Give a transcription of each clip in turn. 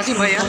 kasih Mbak ya.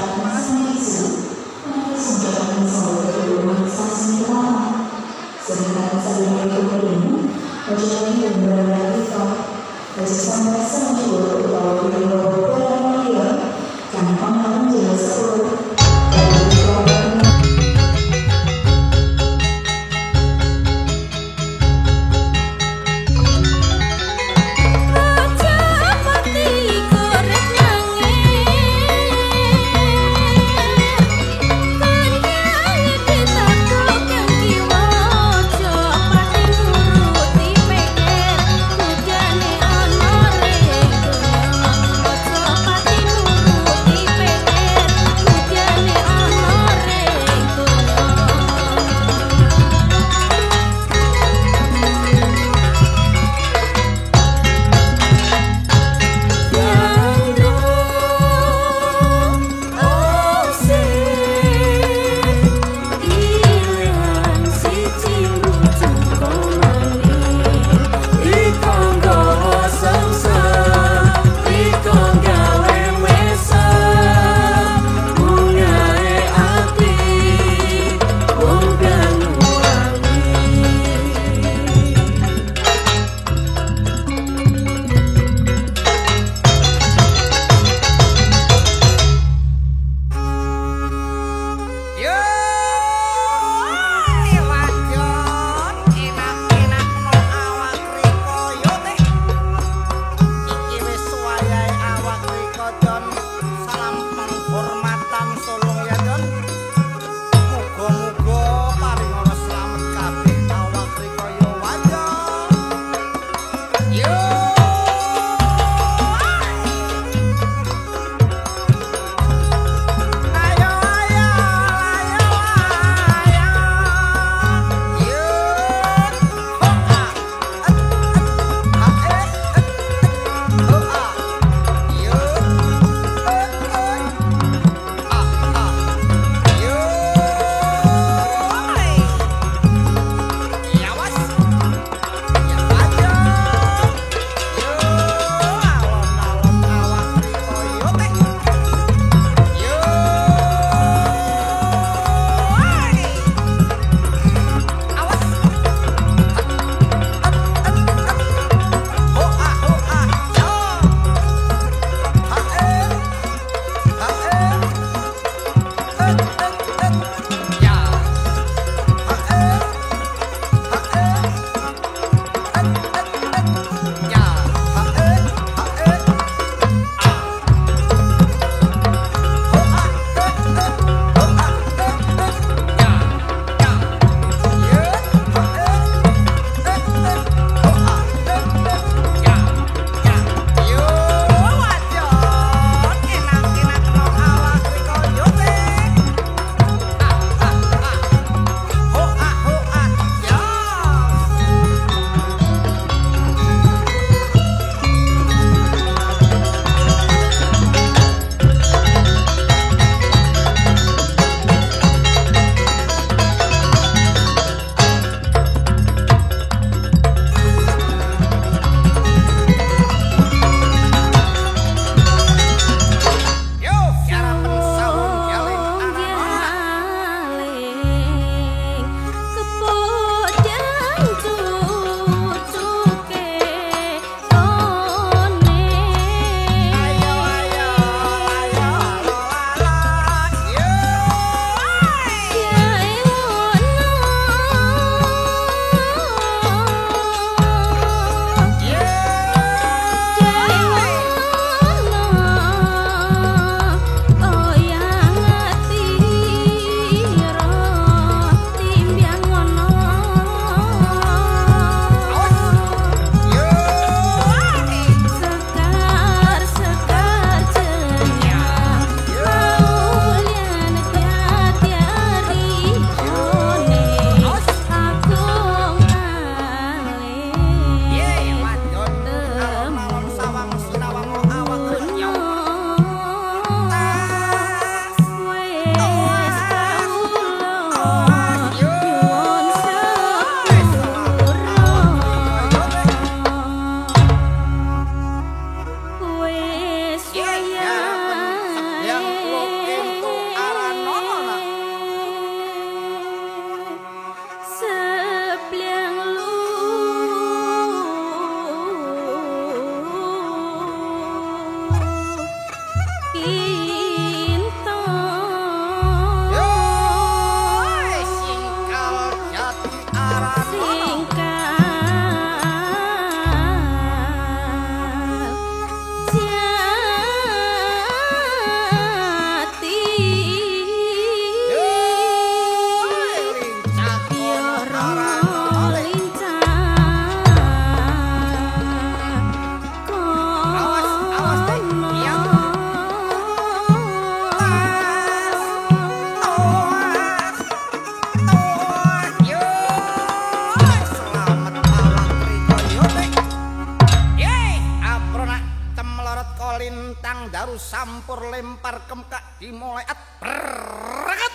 sampur lempar kemkak dimulai berangkat.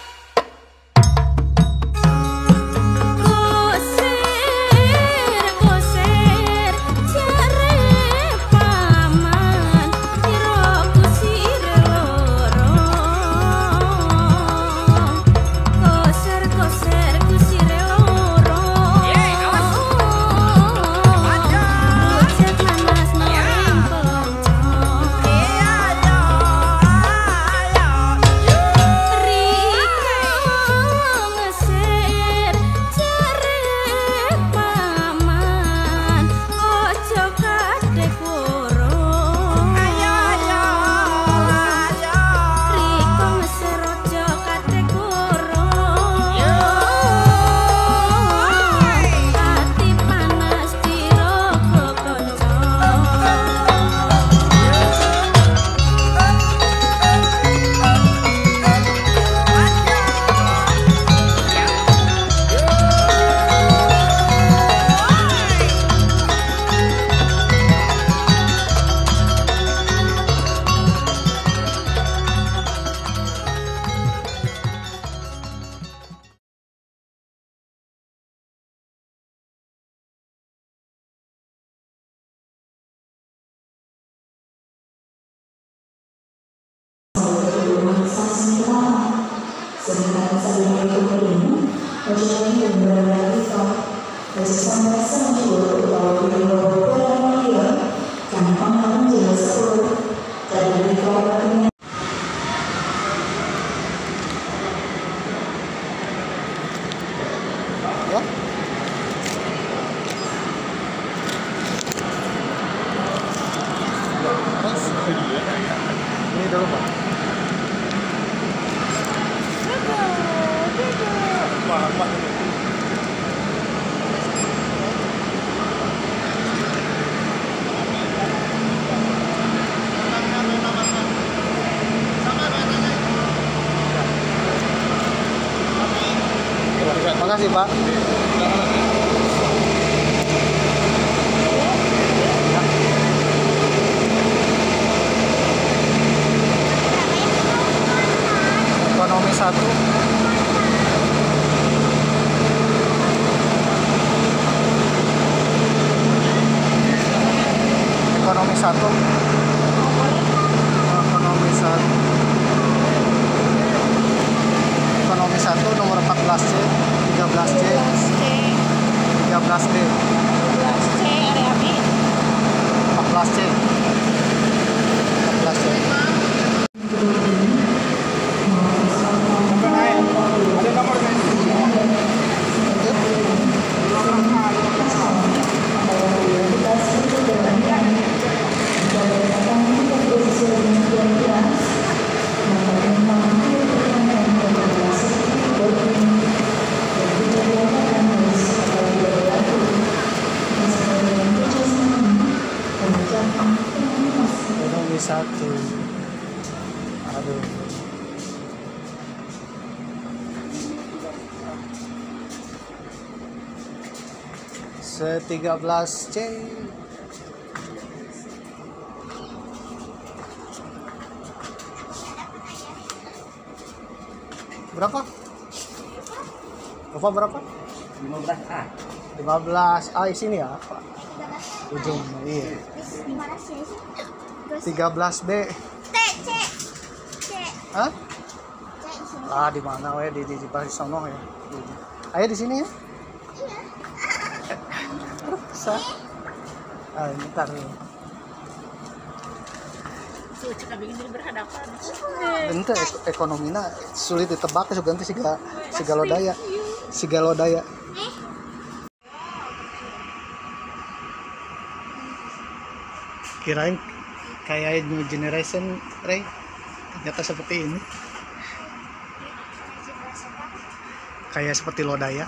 Ini dulu Pak. Makasih Pak. Ekonomi 1. Ekonomi 1. Ekonomi 1. Ekonomi 1 nomor 14C, 13C, 13D, 13C area B, 14C, 14C. Ekonomi 1. Aduh. Se-13C. Berapa? Bapak berapa? 15A. 15A sini ya, Pak. Ujung. Iya. 13B. C. Hah? Ah, di mana we? Di Paris sono ya. Ayo di sini ya. Bisa. Ah, bentar. Cek bikin diri berhadapan. Ente ekonominya sulit ditebak ya ganti sigalodaya. Sigalodaya. Kirain kayak new generation, Ray. Ternyata seperti ini. Kayak seperti Lodaya.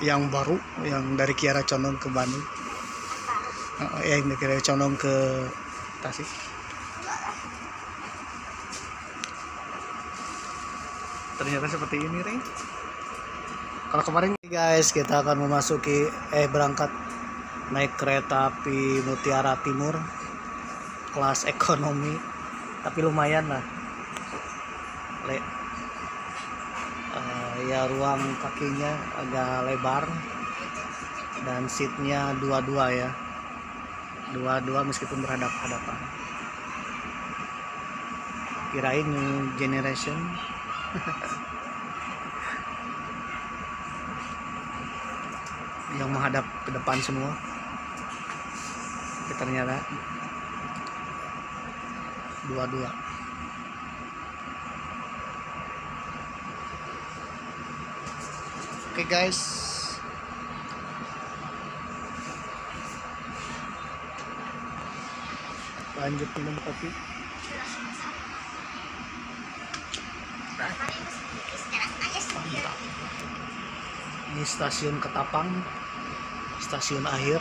Yang baru, yang dari Kiara Condong ke Bandung. Yang dari Kiara Condong ke Tasik. Ternyata seperti ini, Ray. Kalau kemarin guys, kita akan memasuki berangkat naik kereta api Mutiara Timur kelas ekonomi, tapi lumayan lah. Ya ruang kakinya agak lebar dan seatnya dua-dua ya, dua-dua meskipun berhadap-hadapan. Kirain new generation. Yang menghadap ke depan semua, tapi ternyata dua-dua. Oke guys, lanjut minum kopi. Mantap. Ini stasiun Ketapang, stasiun akhir.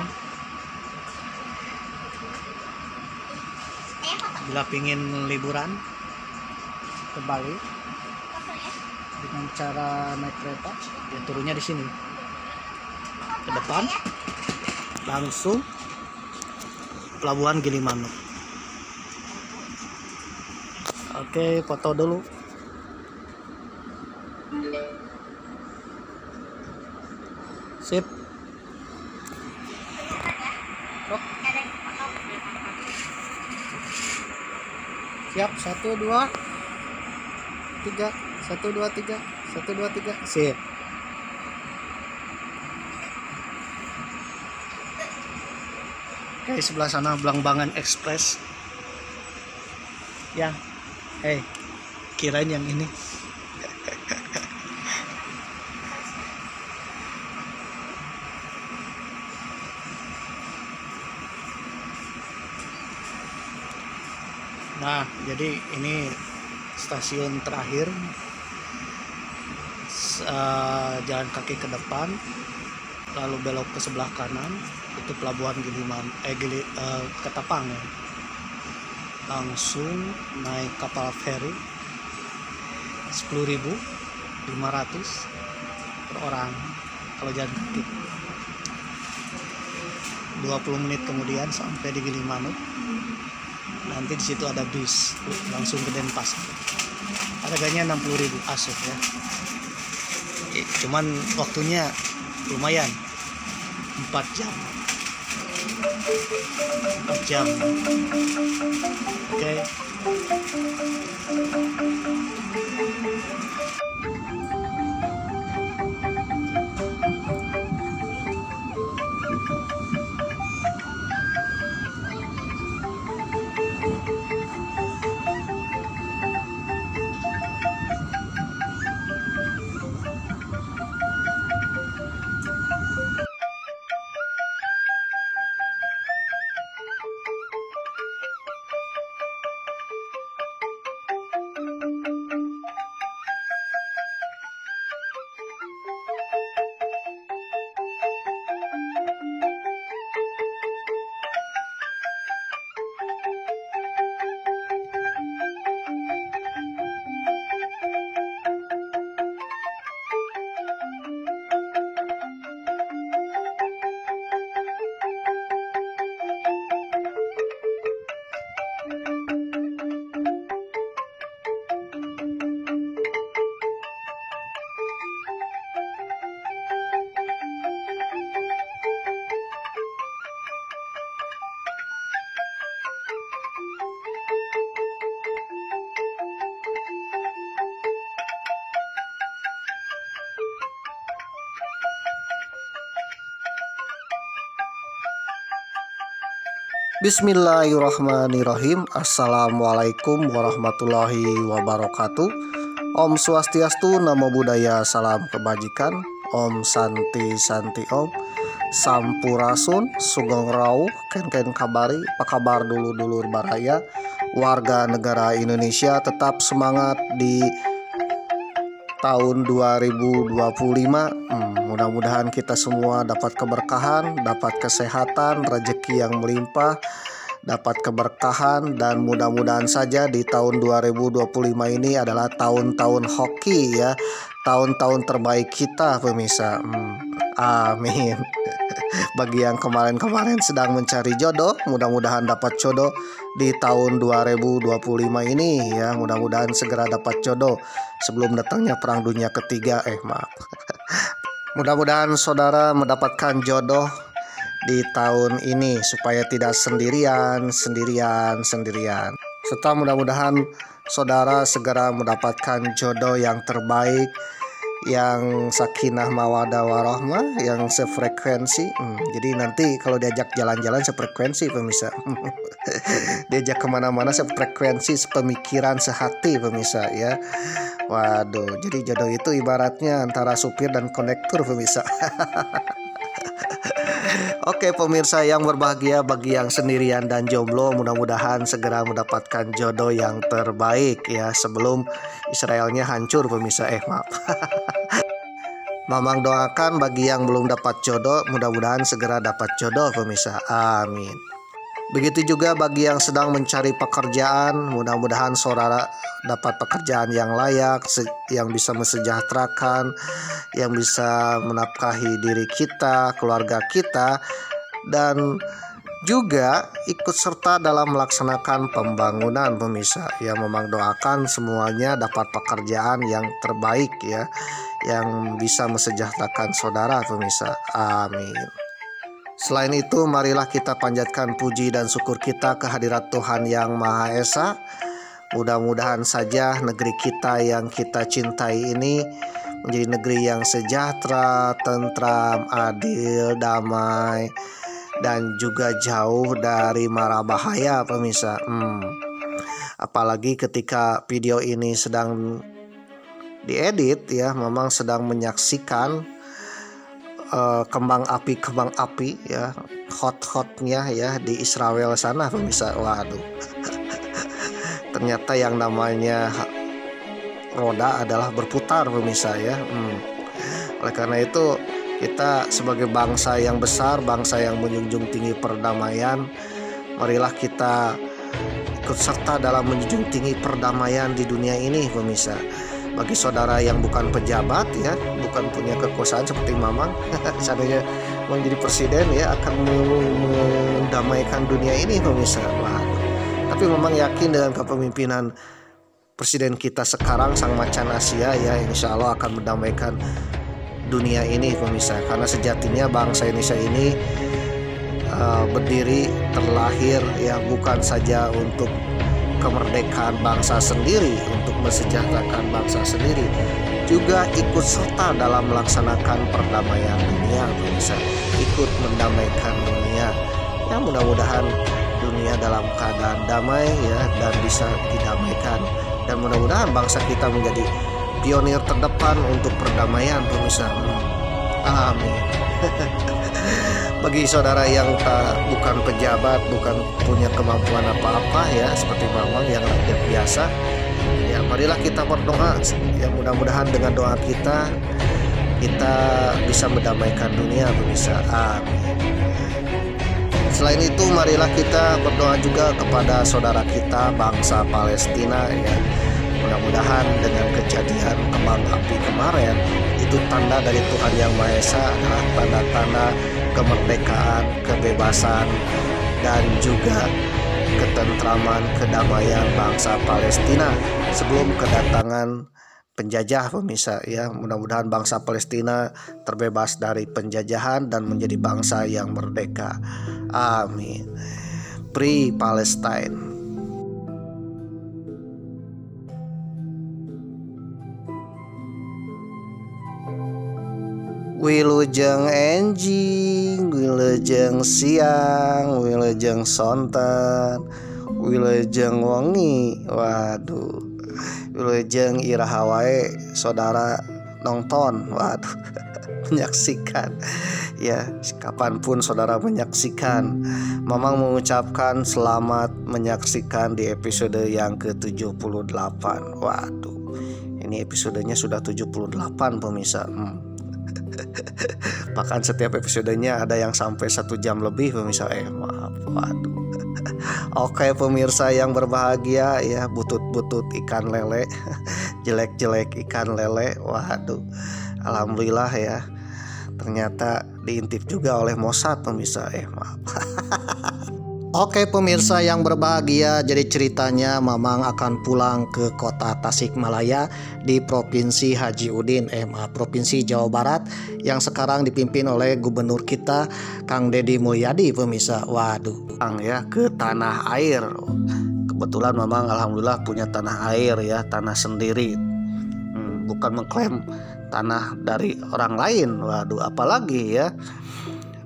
Bila pingin liburan ke Bali dengan cara naik kereta, ya turunnya di sini. Ke depan langsung Pelabuhan Gilimanuk. Oke, foto dulu. Sip. Siap, 1 2 3, 1 2 3, 1 2 3, sip. Oke, sebelah sana Belambangan Express. Ya, kirain yang ini. Nah, jadi ini stasiun terakhir. Jalan kaki ke depan, lalu belok ke sebelah kanan, itu Pelabuhan Ketapang ya. Langsung naik kapal feri 10.500 per orang kalau jalan kaki. 20 menit kemudian sampai di Gilimanuk. Nanti di situ ada bis langsung ke Denpasar. Harganya 60.000 asup ya. Cuman waktunya lumayan, 4 jam. 4 jam. Oke. Bismillahirrahmanirrahim. Assalamualaikum warahmatullahi wabarakatuh. Om Swastiastu, Namo Buddhaya, salam kebajikan. Om Santi Santi Om. Sampurasun, Sugeng Rauh, Ken kabari, apa kabar dulur-dulur baraya, warga negara Indonesia, tetap semangat di tahun 2025. Mudah-mudahan kita semua dapat keberkahan, dapat kesehatan, rezeki yang melimpah, dapat keberkahan, dan mudah-mudahan saja di tahun 2025 ini adalah tahun-tahun hoki ya, tahun-tahun terbaik kita pemirsa. Amin. Bagi yang kemarin-kemarin sedang mencari jodoh, mudah-mudahan dapat jodoh di tahun 2025 ini ya. Mudah-mudahan segera dapat jodoh sebelum datangnya perang dunia ketiga. Maaf. Mudah-mudahan saudara mendapatkan jodoh di tahun ini supaya tidak sendirian. Serta mudah-mudahan saudara segera mendapatkan jodoh yang terbaik, yang sakinah mawadah warahmah, yang sefrekuensi. Jadi nanti kalau diajak jalan-jalan sefrekuensi pemirsa. Diajak kemana-mana sefrekuensi, sepemikiran, sehati pemirsa ya. Waduh, jadi jodoh itu ibaratnya antara supir dan kondektur pemirsa. Oke pemirsa yang berbahagia, bagi yang sendirian dan jomblo, mudah-mudahan segera mendapatkan jodoh yang terbaik ya, sebelum Israelnya hancur pemirsa. Maaf. Mamang doakan bagi yang belum dapat jodoh, mudah-mudahan segera dapat jodoh pemirsa. Amin. Begitu juga bagi yang sedang mencari pekerjaan, mudah-mudahan saudara dapat pekerjaan yang layak, yang bisa mensejahterakan, yang bisa menafkahi diri kita, keluarga kita, dan juga ikut serta dalam melaksanakan pembangunan pemirsa. Ya, memang doakan semuanya dapat pekerjaan yang terbaik ya, yang bisa mensejahterakan saudara pemirsa. Amin. Selain itu, marilah kita panjatkan puji dan syukur kita kehadirat Tuhan Yang Maha Esa. Mudah-mudahan saja negeri kita yang kita cintai ini menjadi negeri yang sejahtera, tentram, adil, damai, dan juga jauh dari mara bahaya pemirsa. Apalagi ketika video ini sedang diedit ya, memang sedang menyaksikan kembang api ya, hot-hotnya ya di Israel sana pemirsa. Waduh. Ternyata yang namanya roda adalah berputar pemirsa ya. Oleh karena itu kita sebagai bangsa yang besar, bangsa yang menjunjung tinggi perdamaian, marilah kita ikut serta dalam menjunjung tinggi perdamaian di dunia ini pemirsa. Bagi saudara yang bukan pejabat ya, bukan punya kekuasaan seperti Mamang, seandainya menjadi presiden ya, akan mendamaikan dunia ini pemirsa. Tapi Mamang yakin dengan kepemimpinan presiden kita sekarang, Sang Macan Asia ya, insya Allah akan mendamaikan dunia ini pemirsa. Karena sejatinya bangsa Indonesia ini berdiri, terlahir ya, bukan saja untuk kemerdekaan bangsa sendiri, untuk mensejahterakan bangsa sendiri, juga ikut serta dalam melaksanakan perdamaian dunia pemirsa, ikut mendamaikan dunia ya. Mudah-mudahan dunia dalam keadaan damai ya, dan bisa didamaikan, dan mudah-mudahan bangsa kita menjadi pionir terdepan untuk perdamaian pemirsa. Amin. Bagi saudara yang bukan pejabat, bukan punya kemampuan apa-apa ya, seperti Mamang yang rakyat biasa ya, marilah kita berdoa ya, mudah-mudahan dengan doa kita bisa mendamaikan dunia pemirsa. Amin. Selain itu, marilah kita berdoa juga kepada saudara kita bangsa Palestina ya. Mudah-mudahan dengan kejadian kembang api kemarin itu tanda dari Tuhan Yang Maha Esa, adalah tanda-tanda kemerdekaan, kebebasan, dan juga ketentraman, kedamaian bangsa Palestina sebelum kedatangan penjajah pemirsa ya. Mudah-mudahan bangsa Palestina terbebas dari penjajahan dan menjadi bangsa yang merdeka. Amin. Free Palestine. Wilujeng enjing, wilujeng siang, wilujeng sonten, wilujeng wengi. Waduh, wilujeng iraha wae saudara nonton. Waduh, menyaksikan ya, kapanpun saudara menyaksikan. Mamang mengucapkan selamat menyaksikan di episode yang ke-78. Waduh, ini episodenya sudah 78 pemirsa. Bahkan setiap episodenya ada yang sampai 1 jam lebih pemirsa. Maaf, waduh. Oke pemirsa yang berbahagia ya, butut-butut ikan lele, jelek-jelek ikan lele. Waduh, alhamdulillah ya. ternyata diintip juga oleh Mossad pemirsa. Maaf. Oke pemirsa yang berbahagia, jadi ceritanya Mamang akan pulang ke kota Tasikmalaya di Provinsi Haji Udin, Provinsi Jawa Barat yang sekarang dipimpin oleh gubernur kita Kang Deddy Mulyadi pemirsa. Waduh, ya ke tanah air. Kebetulan Mamang alhamdulillah punya tanah air ya, tanah sendiri. Bukan mengklaim tanah dari orang lain. Waduh, apalagi ya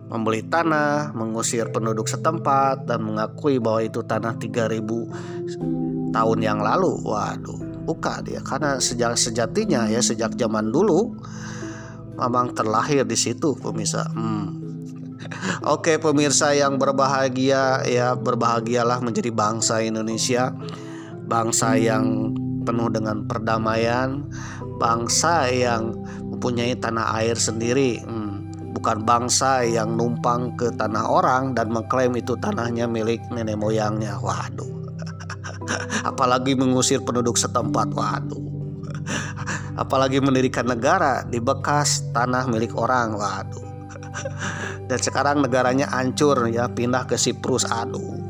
membeli tanah, mengusir penduduk setempat dan mengakui bahwa itu tanah 3000 tahun yang lalu. Waduh, bukan dia, karena sejatinya ya sejak zaman dulu Mamang terlahir di situ pemirsa. Oke pemirsa yang berbahagia ya, berbahagialah menjadi bangsa Indonesia, bangsa yang penuh dengan perdamaian, bangsa yang mempunyai tanah air sendiri. Bukan bangsa yang numpang ke tanah orang dan mengklaim itu tanahnya milik nenek moyangnya. Waduh. Apalagi mengusir penduduk setempat. Waduh. Apalagi mendirikan negara di bekas tanah milik orang. Waduh. Dan sekarang negaranya hancur ya, pindah ke Siprus. Aduh.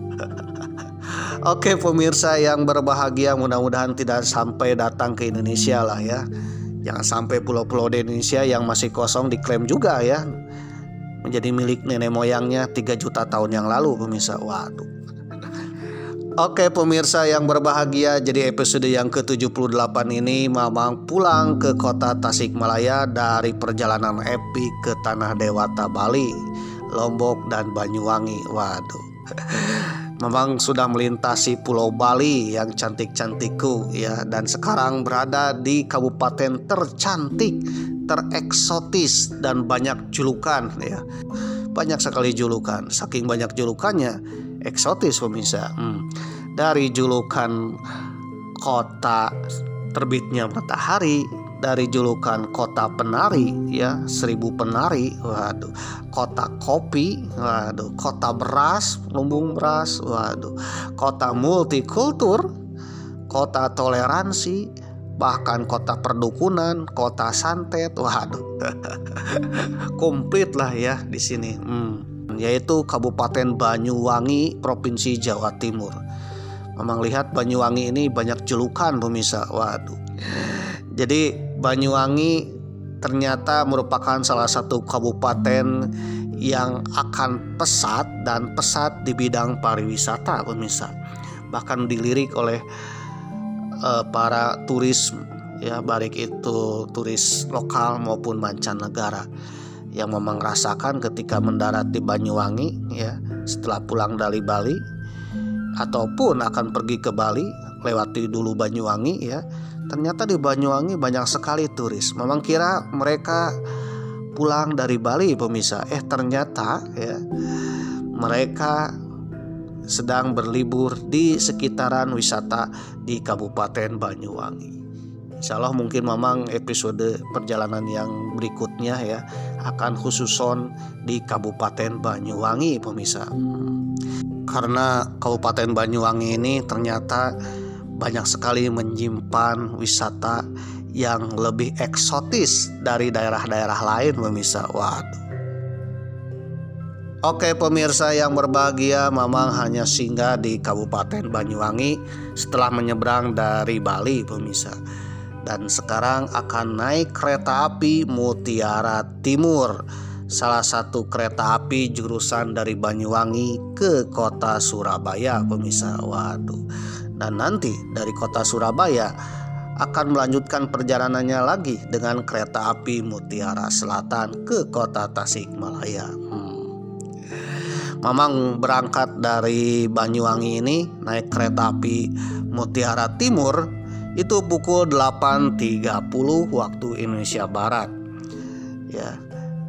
Oke pemirsa yang berbahagia, mudah-mudahan tidak sampai datang ke Indonesia lah ya. Jangan sampai pulau-pulau di Indonesia yang masih kosong diklaim juga ya menjadi milik nenek moyangnya 3 juta tahun yang lalu pemirsa. Waduh. Oke pemirsa yang berbahagia, jadi episode yang ke-78 ini Mamang pulang ke kota Tasikmalaya dari perjalanan epic ke Tanah Dewata Bali, Lombok dan Banyuwangi. Waduh. Memang sudah melintasi Pulau Bali yang cantik-cantikku ya, dan sekarang berada di kabupaten tercantik, tereksotis dan banyak julukan ya. Banyak sekali julukan, saking banyak julukannya eksotis pemirsa. Dari julukan kota terbitnya matahari, dari julukan kota penari ya, 1000 penari, waduh, kota kopi, waduh, kota beras, lumbung beras, waduh, kota multikultur, kota toleransi, bahkan kota perdukunan, kota santet, waduh. Komplit lah ya di sini. Yaitu Kabupaten Banyuwangi, Provinsi Jawa Timur. Memang lihat Banyuwangi ini banyak julukan pemirsa. Waduh. Jadi Banyuwangi ternyata merupakan salah satu kabupaten yang akan pesat dan pesat di bidang pariwisata pemirsa. Bahkan dilirik oleh para turis ya, baik itu turis lokal maupun mancanegara yang memang rasakan ketika mendarat di Banyuwangi ya, setelah pulang dari Bali ataupun akan pergi ke Bali, lewati dulu Banyuwangi ya. Ternyata di Banyuwangi banyak sekali turis. Memang kira mereka pulang dari Bali pemirsa. Ternyata ya mereka sedang berlibur di sekitaran wisata di Kabupaten Banyuwangi. Insya Allah mungkin Mamang episode perjalanan yang berikutnya ya akan khususon di Kabupaten Banyuwangi pemirsa. Karena Kabupaten Banyuwangi ini ternyata banyak sekali menyimpan wisata yang lebih eksotis dari daerah-daerah lain pemirsa. Waduh. Oke pemirsa yang berbahagia, Mamang hanya singgah di Kabupaten Banyuwangi setelah menyeberang dari Bali pemirsa. Dan sekarang akan naik kereta api Mutiara Timur, salah satu kereta api jurusan dari Banyuwangi ke kota Surabaya pemirsa. Waduh. Dan nanti dari kota Surabaya akan melanjutkan perjalanannya lagi dengan kereta api Mutiara Selatan ke kota Tasikmalaya. Mamang berangkat dari Banyuwangi ini naik kereta api Mutiara Timur itu pukul 8.30 waktu Indonesia Barat ya.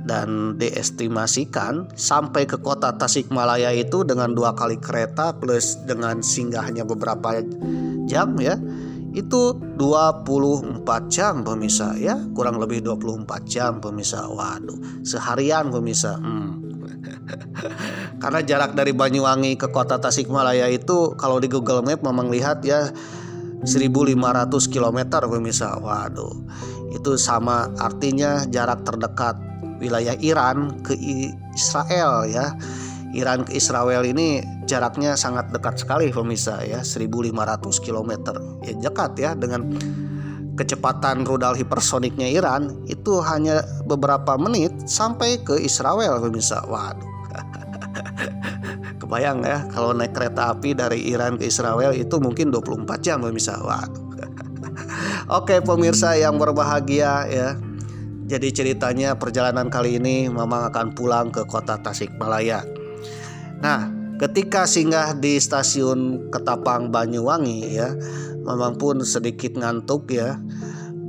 Dan diestimasikan sampai ke kota Tasikmalaya itu dengan 2 kali kereta plus dengan singgahnya beberapa jam ya, itu 24 jam pemirsa ya, kurang lebih 24 jam pemirsa. Waduh, seharian pemirsa. Karena jarak dari Banyuwangi ke kota Tasikmalaya itu kalau di Google Map memang lihat ya 1.500 km pemirsa. Waduh, itu sama artinya jarak terdekat wilayah Iran ke Israel ya. Iran ke Israel ini jaraknya sangat dekat sekali pemirsa ya, 1.500 km. Ya dekat ya, dengan kecepatan rudal hipersoniknya Iran itu hanya beberapa menit sampai ke Israel pemirsa. Waduh. Kebayang ya kalau naik kereta api dari Iran ke Israel itu mungkin 24 jam pemirsa. Waduh. Oke pemirsa yang berbahagia ya. Jadi ceritanya perjalanan kali ini Mamang akan pulang ke kota Tasikmalaya. Nah, ketika singgah di stasiun Ketapang Banyuwangi ya, Mamang pun sedikit ngantuk ya.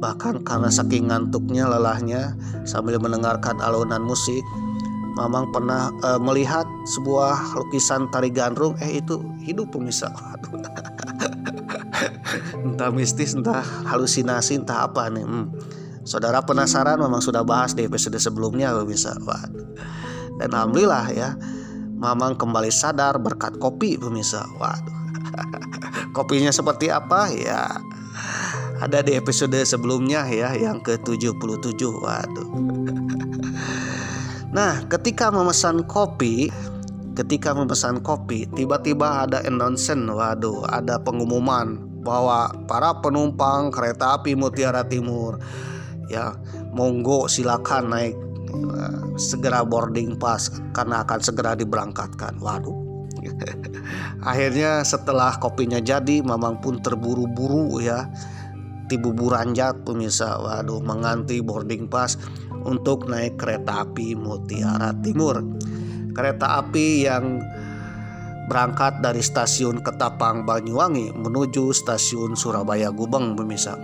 Bahkan karena saking ngantuknya, lelahnya, sambil mendengarkan alunan musik, Mamang pernah melihat sebuah lukisan tari gandrung. Itu hidup pemirsa. Entah mistis, entah halusinasi, entah apa nih. Saudara penasaran? Mamang sudah bahas di episode sebelumnya pemirsa. Dan alhamdulillah ya, Mamang kembali sadar berkat kopi pemirsa. Waduh. Kopinya seperti apa ya? Ada di episode sebelumnya ya, yang ke-77. Waduh. Nah, ketika memesan kopi, tiba-tiba ada announcement. Waduh, ada pengumuman bahwa para penumpang kereta api Mutiara Timur ya, monggo silakan naik, segera boarding pass karena akan segera diberangkatkan. Waduh. Akhirnya setelah kopinya jadi, Mamang pun terburu-buru ya, tibu buranjak pemirsa. Waduh, mengantri boarding pass untuk naik kereta api Mutiara Timur. Kereta api yang berangkat dari stasiun Ketapang Banyuwangi menuju stasiun Surabaya Gubeng pemirsa.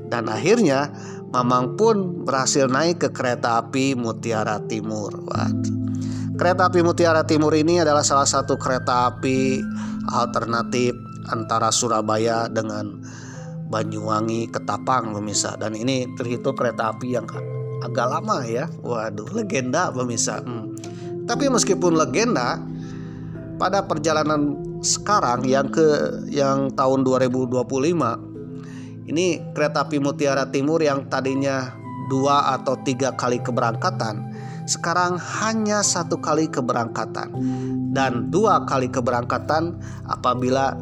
Dan akhirnya Mamang pun berhasil naik ke kereta api Mutiara Timur. Waduh. Kereta api Mutiara Timur ini adalah salah satu kereta api alternatif antara Surabaya dengan Banyuwangi Ketapang pemirsa. Dan ini terhitung kereta api yang agak lama ya. Waduh, legenda pemirsa. Tapi meskipun legenda, pada perjalanan sekarang yang tahun 2025, ini kereta api Mutiara Timur yang tadinya 2 atau 3 kali keberangkatan, sekarang hanya 1 kali keberangkatan, dan 2 kali keberangkatan apabila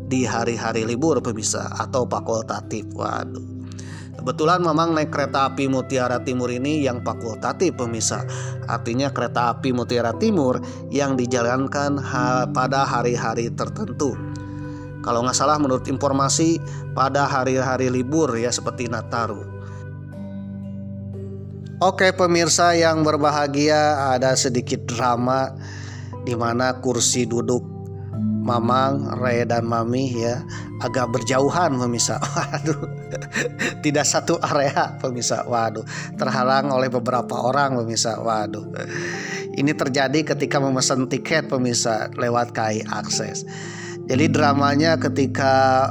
di hari-hari libur pemirsa atau fakultatif. Waduh. Kebetulan Mamang naik kereta api Mutiara Timur ini yang fakultatif pemirsa. Artinya kereta api Mutiara Timur yang dijalankan pada hari-hari tertentu. Kalau nggak salah menurut informasi pada hari-hari libur ya, seperti Nataru. Oke pemirsa yang berbahagia, ada sedikit drama di mana kursi duduk Mamang, Re dan Mami ya agak berjauhan pemirsa. Waduh. Tidak satu area pemirsa. Waduh, terhalang oleh beberapa orang pemirsa. Waduh. Ini terjadi ketika memesan tiket pemirsa lewat KAI Akses. Jadi dramanya ketika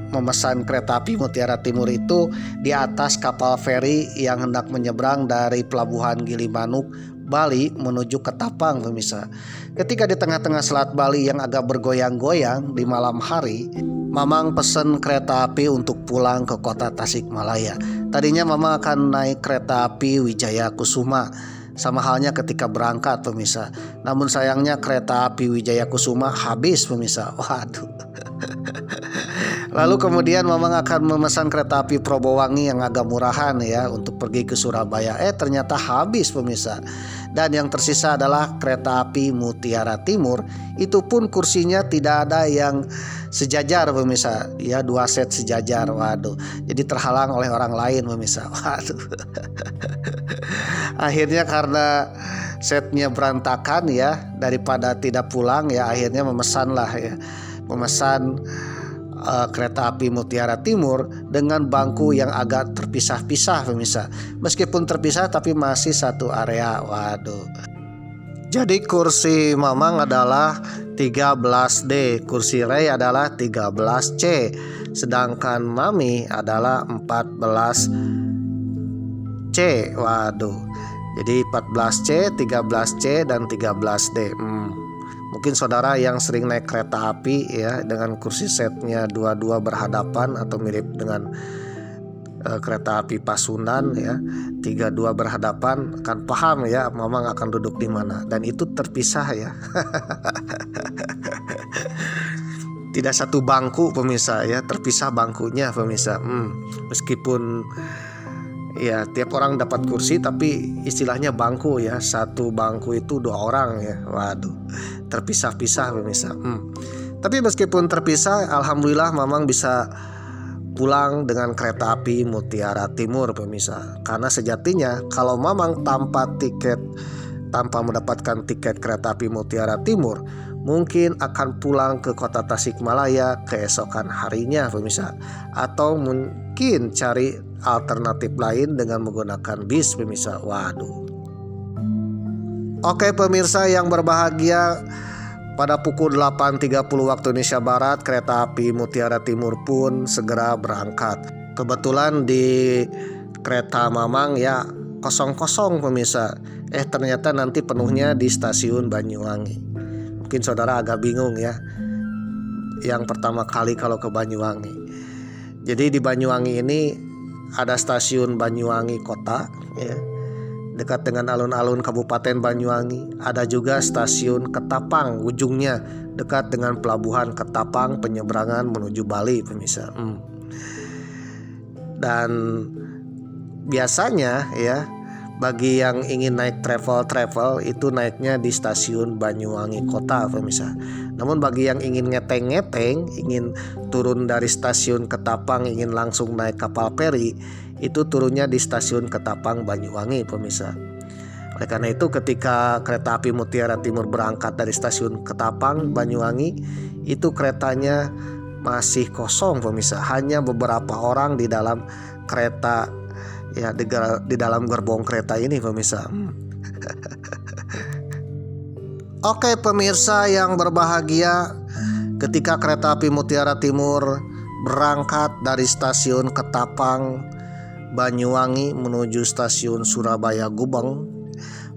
memesan kereta api Mutiara Timur itu di atas kapal feri yang hendak menyeberang dari Pelabuhan Gilimanuk, Bali menuju Ketapang pemirsa. Ketika di tengah-tengah Selat Bali yang agak bergoyang-goyang di malam hari, Mamang pesen kereta api untuk pulang ke kota Tasikmalaya. Tadinya Mamang akan naik kereta api Wijaya Kusuma, sama halnya ketika berangkat pemirsa. Namun sayangnya kereta api Wijaya Kusuma habis pemirsa. Waduh. Lalu kemudian Mamang akan memesan kereta api Probowangi yang agak murahan ya untuk pergi ke Surabaya. Ternyata habis pemirsa. Dan yang tersisa adalah kereta api Mutiara Timur. Itu pun kursinya tidak ada yang sejajar pemirsa. Ya, 2 set sejajar. Waduh. Jadi terhalang oleh orang lain pemirsa. Waduh. Akhirnya karena setnya berantakan ya, daripada tidak pulang ya, akhirnya memesan kereta api Mutiara Timur dengan bangku yang agak terpisah-pisah pemirsa. Meskipun terpisah tapi masih satu area. Waduh. Jadi kursi Mamang adalah 13D, kursi Rey adalah 13C, sedangkan Mami adalah 14C. Waduh. Jadi 14C, 13C dan 13D. Mungkin saudara yang sering naik kereta api ya dengan kursi setnya dua-dua berhadapan atau mirip dengan kereta api Pasundan ya, 32 berhadapan, akan paham ya Mamang akan duduk di mana, dan itu terpisah ya. Tidak satu bangku pemirsa ya, terpisah bangkunya pemirsa. Meskipun ya tiap orang dapat kursi, tapi istilahnya bangku ya, satu bangku itu 2 orang ya. Waduh, terpisah-pisah pemirsa. Tapi meskipun terpisah, alhamdulillah Mamang bisa pulang dengan kereta api Mutiara Timur pemirsa. Karena sejatinya kalau Mamang tanpa mendapatkan tiket kereta api Mutiara Timur, mungkin akan pulang ke kota Tasikmalaya keesokan harinya pemirsa, atau mungkin cari alternatif lain dengan menggunakan bis pemirsa. Waduh. Oke pemirsa yang berbahagia, pada pukul 8.30 waktu Indonesia Barat kereta api Mutiara Timur pun segera berangkat. Kebetulan di kereta Mamang ya kosong-kosong pemirsa. Ternyata nanti penuhnya di stasiun Banyuwangi. Mungkin saudara agak bingung ya, yang pertama kali kalau ke Banyuwangi. Jadi di Banyuwangi ini ada stasiun Banyuwangi Kota ya, dekat dengan alun-alun Kabupaten Banyuwangi. Ada juga stasiun Ketapang, ujungnya dekat dengan pelabuhan Ketapang penyeberangan menuju Bali pemirsa. Dan biasanya ya, bagi yang ingin naik travel itu naiknya di stasiun Banyuwangi Kota pemirsa. Namun bagi yang ingin ngeteng-ngeteng, ingin turun dari stasiun Ketapang, ingin langsung naik kapal feri, itu turunnya di stasiun Ketapang Banyuwangi pemirsa. Oleh karena itu ketika kereta api Mutiara Timur berangkat dari stasiun Ketapang Banyuwangi, itu keretanya masih kosong pemirsa. Hanya beberapa orang di dalam kereta ya, di dalam gerbong kereta ini pemirsa. Oke pemirsa yang berbahagia, ketika kereta api Mutiara Timur berangkat dari stasiun Ketapang Banyuwangi menuju stasiun Surabaya Gubeng,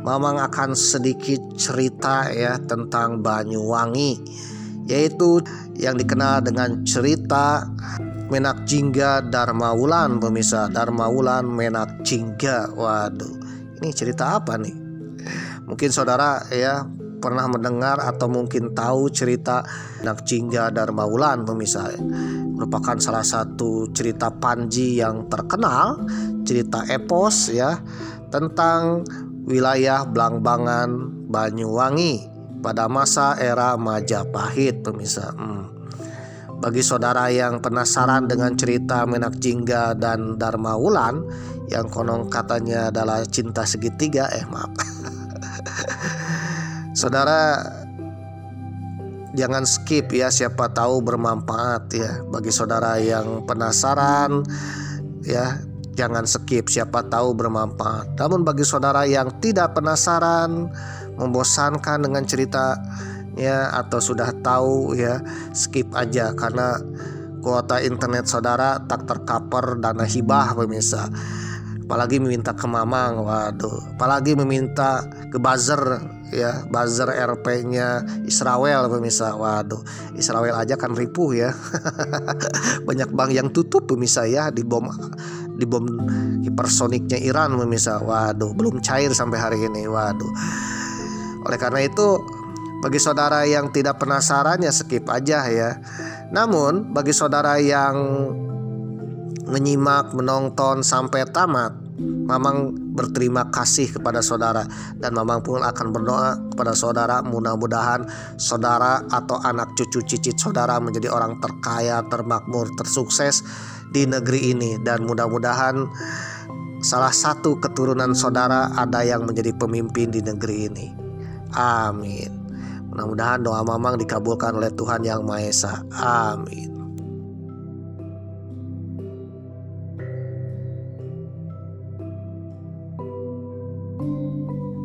Mamang akan sedikit cerita ya tentang Banyuwangi, yaitu yang dikenal dengan cerita Menak Jingga Dharma Wulan pemirsa. Dharma Wulan Menak Jingga. Waduh, ini cerita apa nih? Mungkin saudara ya pernah mendengar atau mungkin tahu cerita Menak Jingga Dharma Wulan pemirsa. Merupakan salah satu cerita Panji yang terkenal, cerita epos ya, tentang wilayah Blambangan Banyuwangi pada masa era Majapahit pemirsa. Bagi saudara yang penasaran dengan cerita Menak Jingga dan Dharma Wulan yang konon katanya adalah cinta segitiga, maaf. Saudara jangan skip ya, siapa tahu bermanfaat ya. Bagi saudara yang penasaran ya, jangan skip, siapa tahu bermanfaat. Namun bagi saudara yang tidak penasaran, membosankan dengan cerita ya, atau sudah tahu ya, skip aja, karena kuota internet saudara tak tercover dana hibah pemirsa. Apalagi meminta ke Mamang, waduh, apalagi meminta ke buzzer ya, buzzer RP-nya Israel pemirsa. Waduh, Israel aja kan ripuh ya. Banyak bank yang tutup pemirsa ya, di bom hipersoniknya Iran pemirsa. Waduh, belum cair sampai hari ini. Waduh. Oleh karena itu, bagi saudara yang tidak penasaran ya skip aja ya. Namun bagi saudara yang menyimak, menonton sampai tamat, Mamang berterima kasih kepada saudara, dan Mamang pun akan berdoa kepada saudara, mudah-mudahan saudara atau anak cucu cicit saudara menjadi orang terkaya, termakmur, tersukses di negeri ini, dan mudah-mudahan salah satu keturunan saudara ada yang menjadi pemimpin di negeri ini. Amin. Mudah-mudahan doa Mamang dikabulkan oleh Tuhan Yang Maha Esa. Amin.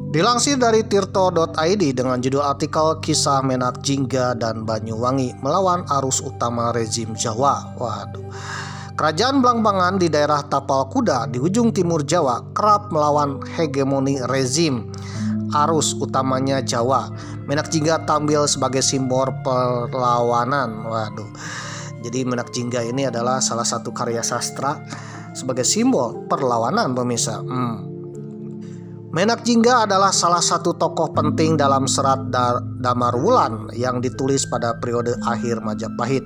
Dilansir dari tirto.id dengan judul artikel Kisah Menak Jingga dan Banyuwangi Melawan Arus Utama Rezim Jawa. Waduh. Kerajaan Blambangan di daerah Tapal Kuda di ujung timur Jawa kerap melawan hegemoni rezim arus utamanya Jawa. Menak Jingga tampil sebagai simbol perlawanan. Waduh. Jadi Menak Jingga ini adalah salah satu karya sastra sebagai simbol perlawanan pemirsa. Menak Jingga adalah salah satu tokoh penting dalam serat Damarwulan yang ditulis pada periode akhir Majapahit.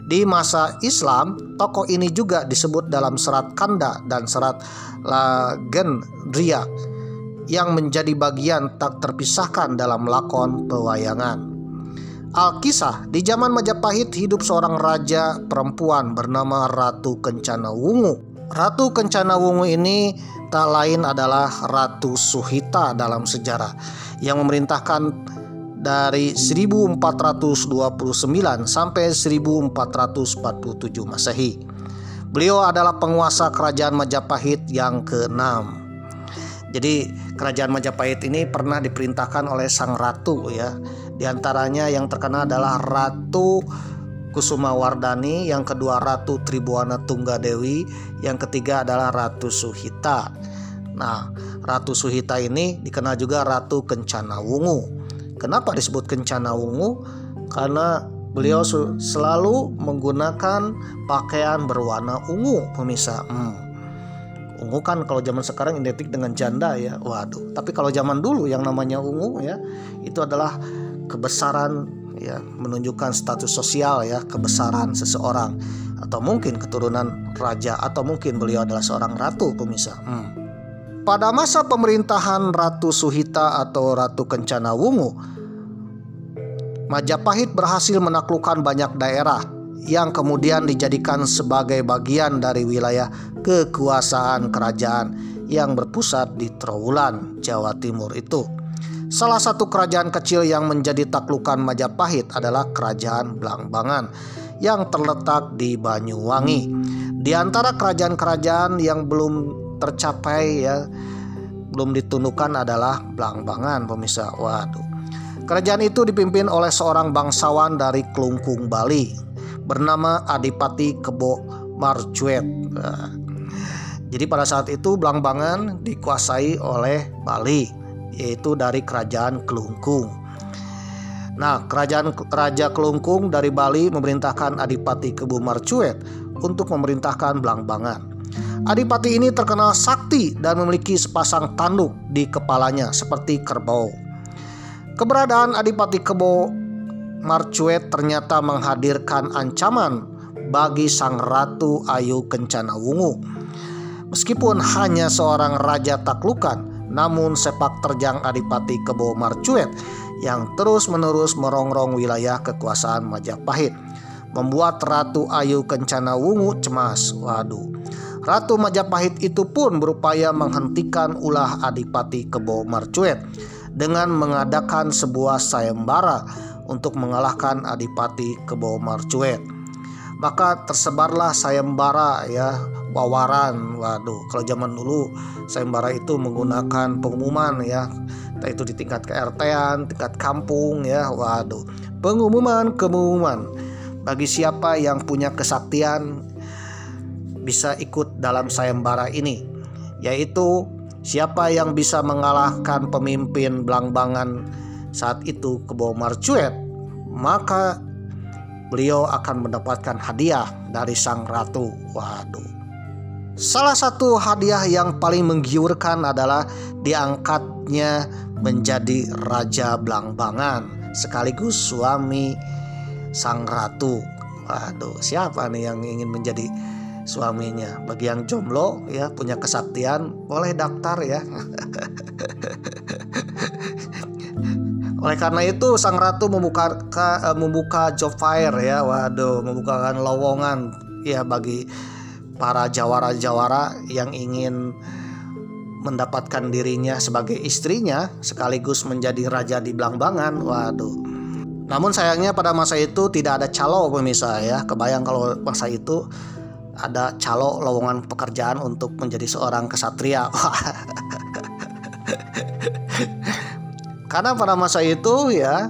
Di masa Islam, tokoh ini juga disebut dalam serat Kanda dan serat Lagendria yang menjadi bagian tak terpisahkan dalam lakon pewayangan. Alkisah, di zaman Majapahit hidup seorang raja perempuan bernama Ratu Kencana Wungu. Ratu Kencana Wungu ini tak lain adalah Ratu Suhita dalam sejarah yang memerintahkan dari 1429 sampai 1447 Masehi. Beliau adalah penguasa kerajaan Majapahit yang ke-6. Jadi kerajaan Majapahit ini pernah diperintahkan oleh sang ratu ya. Di antaranya yang terkenal adalah Ratu Kusumawardhani, yang kedua Ratu Tribuana Tunggadewi, yang ketiga adalah Ratu Suhita. Nah, Ratu Suhita ini dikenal juga Ratu Kencana Wungu. Kenapa disebut Kencana Wungu? Karena beliau selalu menggunakan pakaian berwarna ungu, pemirsa. Ungu kan kalau zaman sekarang identik dengan janda ya. Waduh. Tapi kalau zaman dulu yang namanya ungu ya, itu adalah kebesaran ya, menunjukkan status sosial ya, kebesaran seseorang, atau mungkin keturunan raja, atau mungkin beliau adalah seorang ratu, pemirsa. Pada masa pemerintahan Ratu Suhita atau Ratu Kencana Wungu, Majapahit berhasil menaklukkan banyak daerah yang kemudian dijadikan sebagai bagian dari wilayah kekuasaan kerajaan yang berpusat di Trowulan, Jawa Timur itu. Salah satu kerajaan kecil yang menjadi taklukan Majapahit adalah Kerajaan Blambangan yang terletak di Banyuwangi. Di antara kerajaan-kerajaan yang belum tercapai ya, belum ditundukkan adalah Blambangan, pemirsa. Waduh. Kerajaan itu dipimpin oleh seorang bangsawan dari Klungkung, Bali bernama Adipati Kebo Marcuet. Jadi pada saat itu Blambangan dikuasai oleh Bali, yaitu dari kerajaan Klungkung. Nah, kerajaan Raja Klungkung dari Bali memerintahkan Adipati Kebo Marcuet untuk memerintahkan Blambangan. Adipati ini terkenal sakti dan memiliki sepasang tanduk di kepalanya seperti kerbau. Keberadaan Adipati Kebo Marcuet ternyata menghadirkan ancaman bagi sang Ratu Ayu Kencana Wungu. Meskipun hanya seorang raja taklukan, namun sepak terjang Adipati Kebo Marcuet yang terus-menerus merongrong wilayah kekuasaan Majapahit membuat Ratu Ayu Kencana Wungu cemas. Waduh. Ratu Majapahit itu pun berupaya menghentikan ulah Adipati Kebo Marcuet dengan mengadakan sebuah sayembara untuk mengalahkan Adipati Kebo Marcuet. Maka tersebarlah sayembara ya, wawaran. Waduh, kalau zaman dulu sayembara itu menggunakan pengumuman ya, entah itu di tingkat KRT-an, tingkat kampung ya. Waduh, pengumuman bagi siapa yang punya kesaktian bisa ikut dalam sayembara ini, yaitu siapa yang bisa mengalahkan pemimpin Blambangan saat itu Kebo Marcuet, maka beliau akan mendapatkan hadiah dari sang ratu. Waduh. Salah satu hadiah yang paling menggiurkan adalah diangkatnya menjadi Raja Blambangan sekaligus suami sang ratu. Waduh, siapa nih yang ingin menjadi suaminya? Bagi yang jomblo ya, punya kesaktian, boleh daftar ya. Oleh karena itu sang ratu membuka job fair ya. Waduh, membukakan lowongan ya bagi para jawara-jawara yang ingin mendapatkan dirinya sebagai istrinya sekaligus menjadi raja di Blambangan. Waduh. Namun sayangnya pada masa itu tidak ada calo, pemirsa ya. Kebayang kalau masa itu ada calo lowongan pekerjaan untuk menjadi seorang kesatria. Karena pada masa itu ya,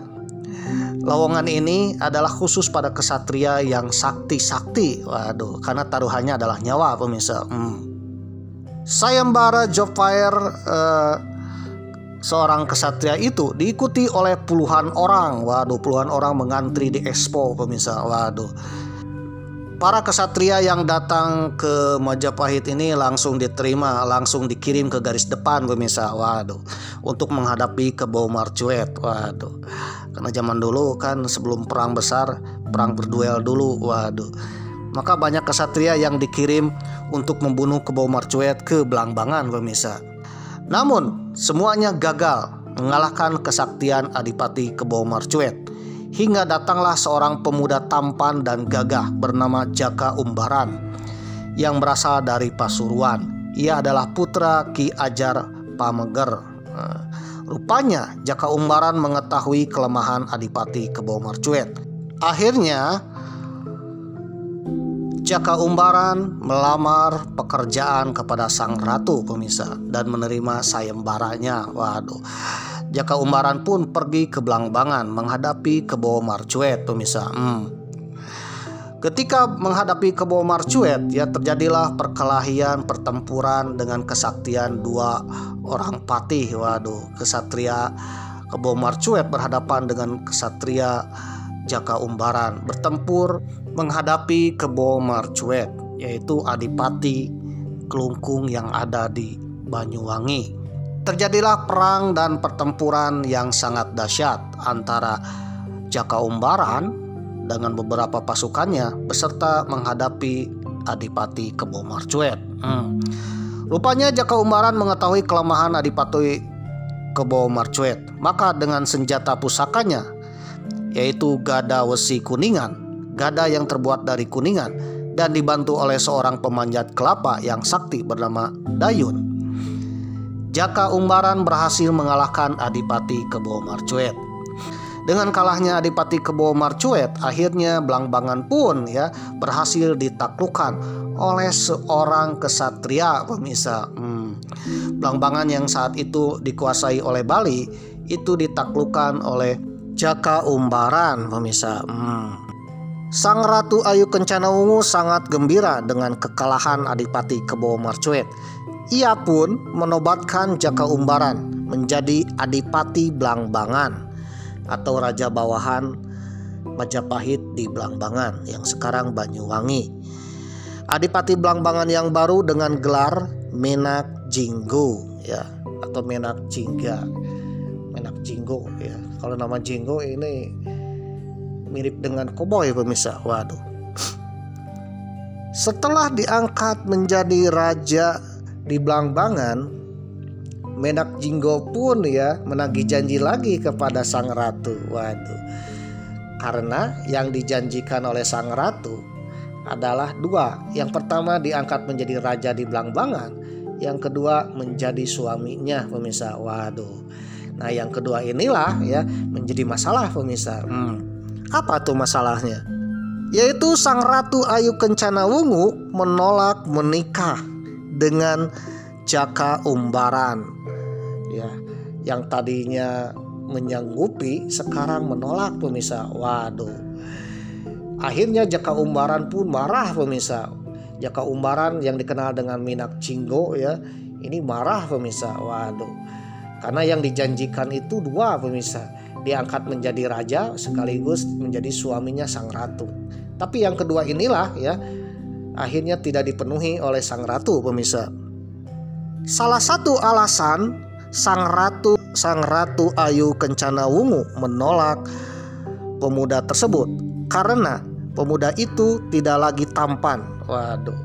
lowongan ini adalah khusus pada kesatria yang sakti-sakti. Waduh, karena taruhannya adalah nyawa, pemirsa. Sayembara job fair seorang kesatria itu diikuti oleh puluhan orang. Waduh, puluhan orang mengantri di expo, pemirsa. Waduh. Para kesatria yang datang ke Majapahit ini langsung diterima, langsung dikirim ke garis depan pemirsa. Waduh, untuk menghadapi Kebo Marcuet. Waduh, karena zaman dulu kan sebelum perang besar, perang berduel dulu. Waduh, maka banyak kesatria yang dikirim untuk membunuh Kebo Marcuet ke Belambangan pemirsa. Namun semuanya gagal mengalahkan kesaktian Adipati Kebo Marcuet. Hingga datanglah seorang pemuda tampan dan gagah bernama Jaka Umbaran yang berasal dari Pasuruan. Ia adalah putra Ki Ajar Pameger. Rupanya Jaka Umbaran mengetahui kelemahan Adipati Kebo Marcuet. Akhirnya Jaka Umbaran melamar pekerjaan kepada sang ratu pemirsa dan menerima sayembaranya. Waduh, Jaka Umbaran pun pergi ke Belambangan menghadapi Kebo Marcuet pemirsa. Ketika menghadapi Kebo Marcuet, ya terjadilah perkelahian, pertempuran dengan kesaktian dua orang patih. Waduh, kesatria Kebo Marcuet berhadapan dengan kesatria Jaka Umbaran, bertempur menghadapi Kebo Marcuet, yaitu Adipati Kelungkung yang ada di Banyuwangi. Terjadilah perang dan pertempuran yang sangat dahsyat antara Jaka Umbaran dengan beberapa pasukannya beserta menghadapi Adipati Kebo Marcuet. Rupanya Jaka Umbaran mengetahui kelemahan Adipati Kebo Marcuet, maka dengan senjata pusakanya, yaitu gada wesi kuningan, gada yang terbuat dari kuningan dan dibantu oleh seorang pemanjat kelapa yang sakti bernama Dayun, Jaka Umbaran berhasil mengalahkan Adipati Kebo Marcuet. Dengan kalahnya Adipati Kebo Marcuet, akhirnya Belambangan pun ya berhasil ditaklukkan oleh seorang kesatria pemirsa. Belambangan yang saat itu dikuasai oleh Bali itu ditaklukkan oleh Jaka Umbaran pemirsa. Sang Ratu Ayu Kencana Wungu sangat gembira dengan kekalahan Adipati Kebo Marcuet. Ia pun menobatkan Jaka Umbaran menjadi Adipati Belambangan atau Raja Bawahan Majapahit di Belambangan yang sekarang Banyuwangi. Adipati Belambangan yang baru dengan gelar Menak Jinggo ya, atau Menak Jingga. Menak Jinggo ya. Kalau nama Jinggo ini mirip dengan koboi pemirsa. Waduh. Setelah diangkat menjadi raja di Belambangan, Menak Jinggo pun ya menagih janji lagi kepada sang ratu. Waduh. Karena yang dijanjikan oleh sang ratu adalah dua. Yang pertama diangkat menjadi raja di Belambangan, yang kedua menjadi suaminya pemirsa. Waduh. Nah, yang kedua inilah ya menjadi masalah pemirsa. Apa tuh masalahnya? Yaitu sang Ratu Ayu Kencana Wungu menolak menikah dengan Jaka Umbaran. Ya, yang tadinya menyanggupi sekarang menolak pemirsa. Waduh. Akhirnya Jaka Umbaran pun marah pemirsa. Jaka Umbaran yang dikenal dengan Menak Jinggo ya, ini marah pemirsa. Waduh. Karena yang dijanjikan itu dua pemirsa, diangkat menjadi raja sekaligus menjadi suaminya sang ratu. Tapi yang kedua inilah ya akhirnya tidak dipenuhi oleh sang ratu pemirsa. Salah satu alasan sang ratu Ayu Kencana Wungu menolak pemuda tersebut karena pemuda itu tidak lagi tampan. Waduh.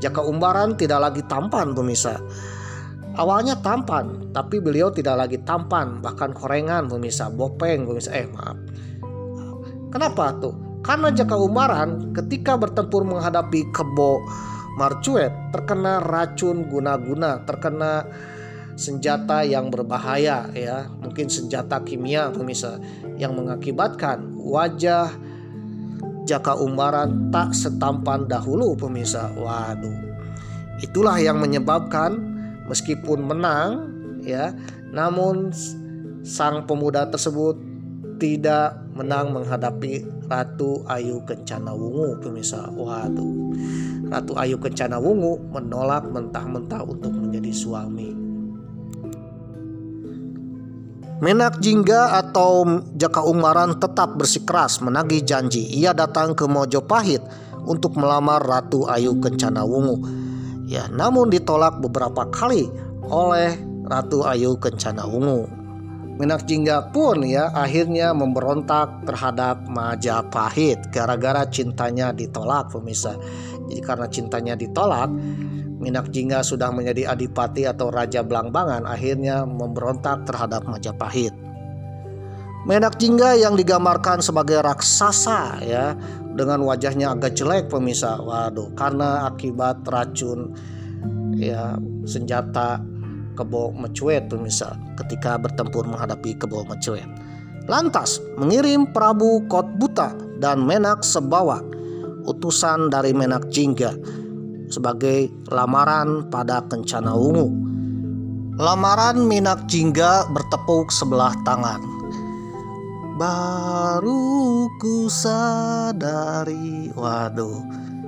Jaka Umbaran tidak lagi tampan pemirsa. Awalnya tampan, tapi beliau tidak lagi tampan, bahkan korengan pemirsa, bopeng pemirsa. Maaf. Kenapa tuh? Karena Jaka Umbaran ketika bertempur menghadapi Kebo Marcuet terkena racun guna-guna, terkena senjata yang berbahaya ya, mungkin senjata kimia pemirsa, yang mengakibatkan wajah Jaka Umbaran tak setampan dahulu pemirsa. Waduh. Itulah yang menyebabkan meskipun menang ya, namun sang pemuda tersebut tidak menang menghadapi Ratu Ayu Kencana Wungu pemirsa. Waduh. Ratu Ayu Kencana Wungu menolak mentah-mentah untuk menjadi suami. Menak Jingga atau Jaka Umbaran tetap bersikeras menagih janji. Ia datang ke Mojopahit untuk melamar Ratu Ayu Kencana Wungu. Ya, namun ditolak beberapa kali oleh Ratu Ayu Kencana Wungu. Menak Jingga pun ya akhirnya memberontak terhadap Majapahit gara-gara cintanya ditolak, pemirsa. Jadi karena cintanya ditolak, Menak Jingga sudah menjadi adipati atau raja Belambangan, akhirnya memberontak terhadap Majapahit. Menak Jingga yang digambarkan sebagai raksasa ya, dengan wajahnya agak jelek, pemirsa. Waduh, karena akibat racun ya senjata Kebo Mecuet, pemirsa, ketika bertempur menghadapi Kebo Mecuet. Lantas mengirim Prabu Kotbuta dan Menak Sebawa, utusan dari Menak Jingga, sebagai lamaran pada Kencana Wungu. Lamaran Menak Jingga bertepuk sebelah tangan. Baru ku sadari, waduh,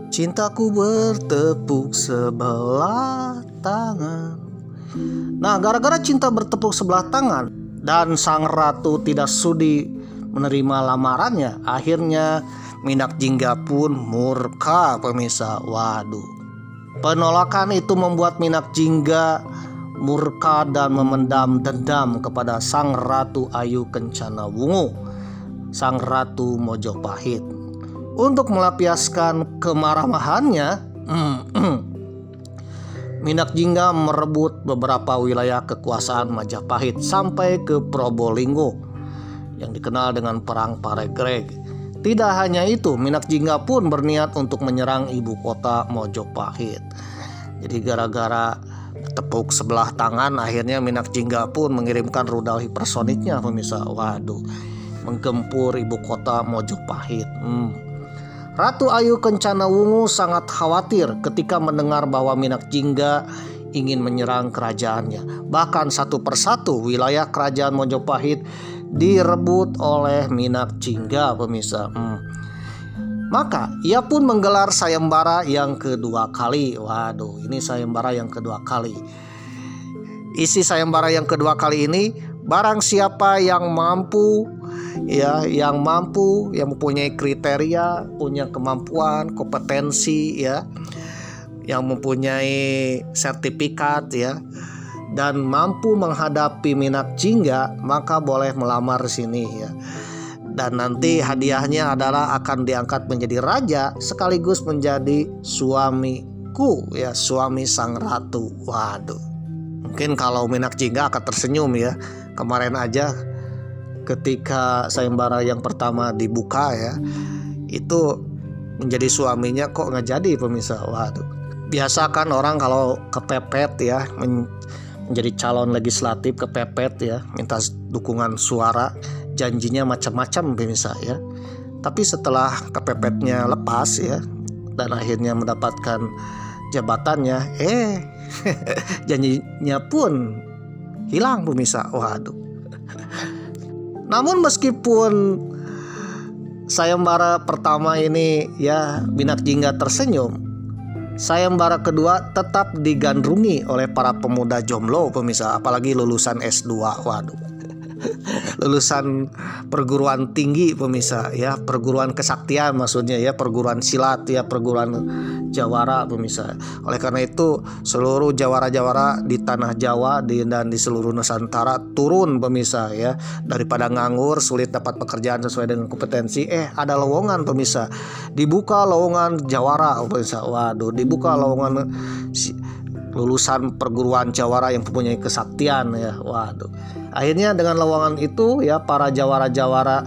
cintaku bertepuk sebelah tangan. Nah, gara-gara cinta bertepuk sebelah tangan dan sang ratu tidak sudi menerima lamarannya, akhirnya Menak Jingga pun murka, pemirsa. Waduh, penolakan itu membuat Menak Jingga murka dan memendam dendam kepada sang Ratu Ayu Kencana Wungu, sang Ratu Mojopahit. Untuk melampiaskan kemarahannya, Menak Jingga merebut beberapa wilayah kekuasaan Majapahit sampai ke Probolinggo yang dikenal dengan Perang Paregreg. Tidak hanya itu, Menak Jingga pun berniat untuk menyerang ibu kota Mojopahit. Jadi gara-gara tepuk sebelah tangan, akhirnya Menak Jingga pun mengirimkan rudal hipersoniknya, pemirsa. Waduh, menggempur ibu kota Mojopahit. Ratu Ayu Kencana Wungu sangat khawatir ketika mendengar bahwa Menak Jingga ingin menyerang kerajaannya. Bahkan satu persatu wilayah kerajaan Mojopahit direbut oleh Menak Jingga, pemirsa. Maka ia pun menggelar sayembara yang kedua kali. Waduh, ini sayembara yang kedua kali. Isi sayembara yang kedua kali ini, barang siapa yang mampu ya, yang mempunyai kriteria, punya kemampuan, kompetensi ya, yang mempunyai sertifikat ya, dan mampu menghadapi Menak Jingga, maka boleh melamar sini ya. Dan nanti hadiahnya adalah akan diangkat menjadi raja sekaligus menjadi suamiku ya, suami sang ratu. Waduh, mungkin kalau Menak Jingga akan tersenyum ya. Kemarin aja ketika sayembara yang pertama dibuka ya, itu menjadi suaminya kok nggak jadi, pemirsa. Waduh, biasa kan orang kalau kepepet ya, menjadi calon legislatif kepepet ya, minta dukungan suara, janjinya macam-macam, pemirsa ya. Tapi setelah kepepetnya lepas ya, dan akhirnya mendapatkan jabatannya, janjinya pun hilang, pemirsa. Waduh. Namun meskipun sayembara pertama ini ya Menak Jingga tersenyum, sayembara kedua tetap digandrungi oleh para pemuda jomblo, pemirsa, apalagi lulusan S2. Waduh. Lulusan perguruan tinggi, pemirsa ya, perguruan kesaktian maksudnya ya, perguruan silat ya, perguruan jawara, pemirsa. Oleh karena itu seluruh jawara-jawara di tanah Jawa dan di seluruh Nusantara turun, pemirsa ya, daripada nganggur sulit dapat pekerjaan sesuai dengan kompetensi, ada lowongan, pemirsa, dibuka lowongan jawara, pemirsa. Waduh, dibuka lowongan lulusan perguruan jawara yang mempunyai kesaktian ya. Waduh. Akhirnya dengan lowongan itu ya, para jawara-jawara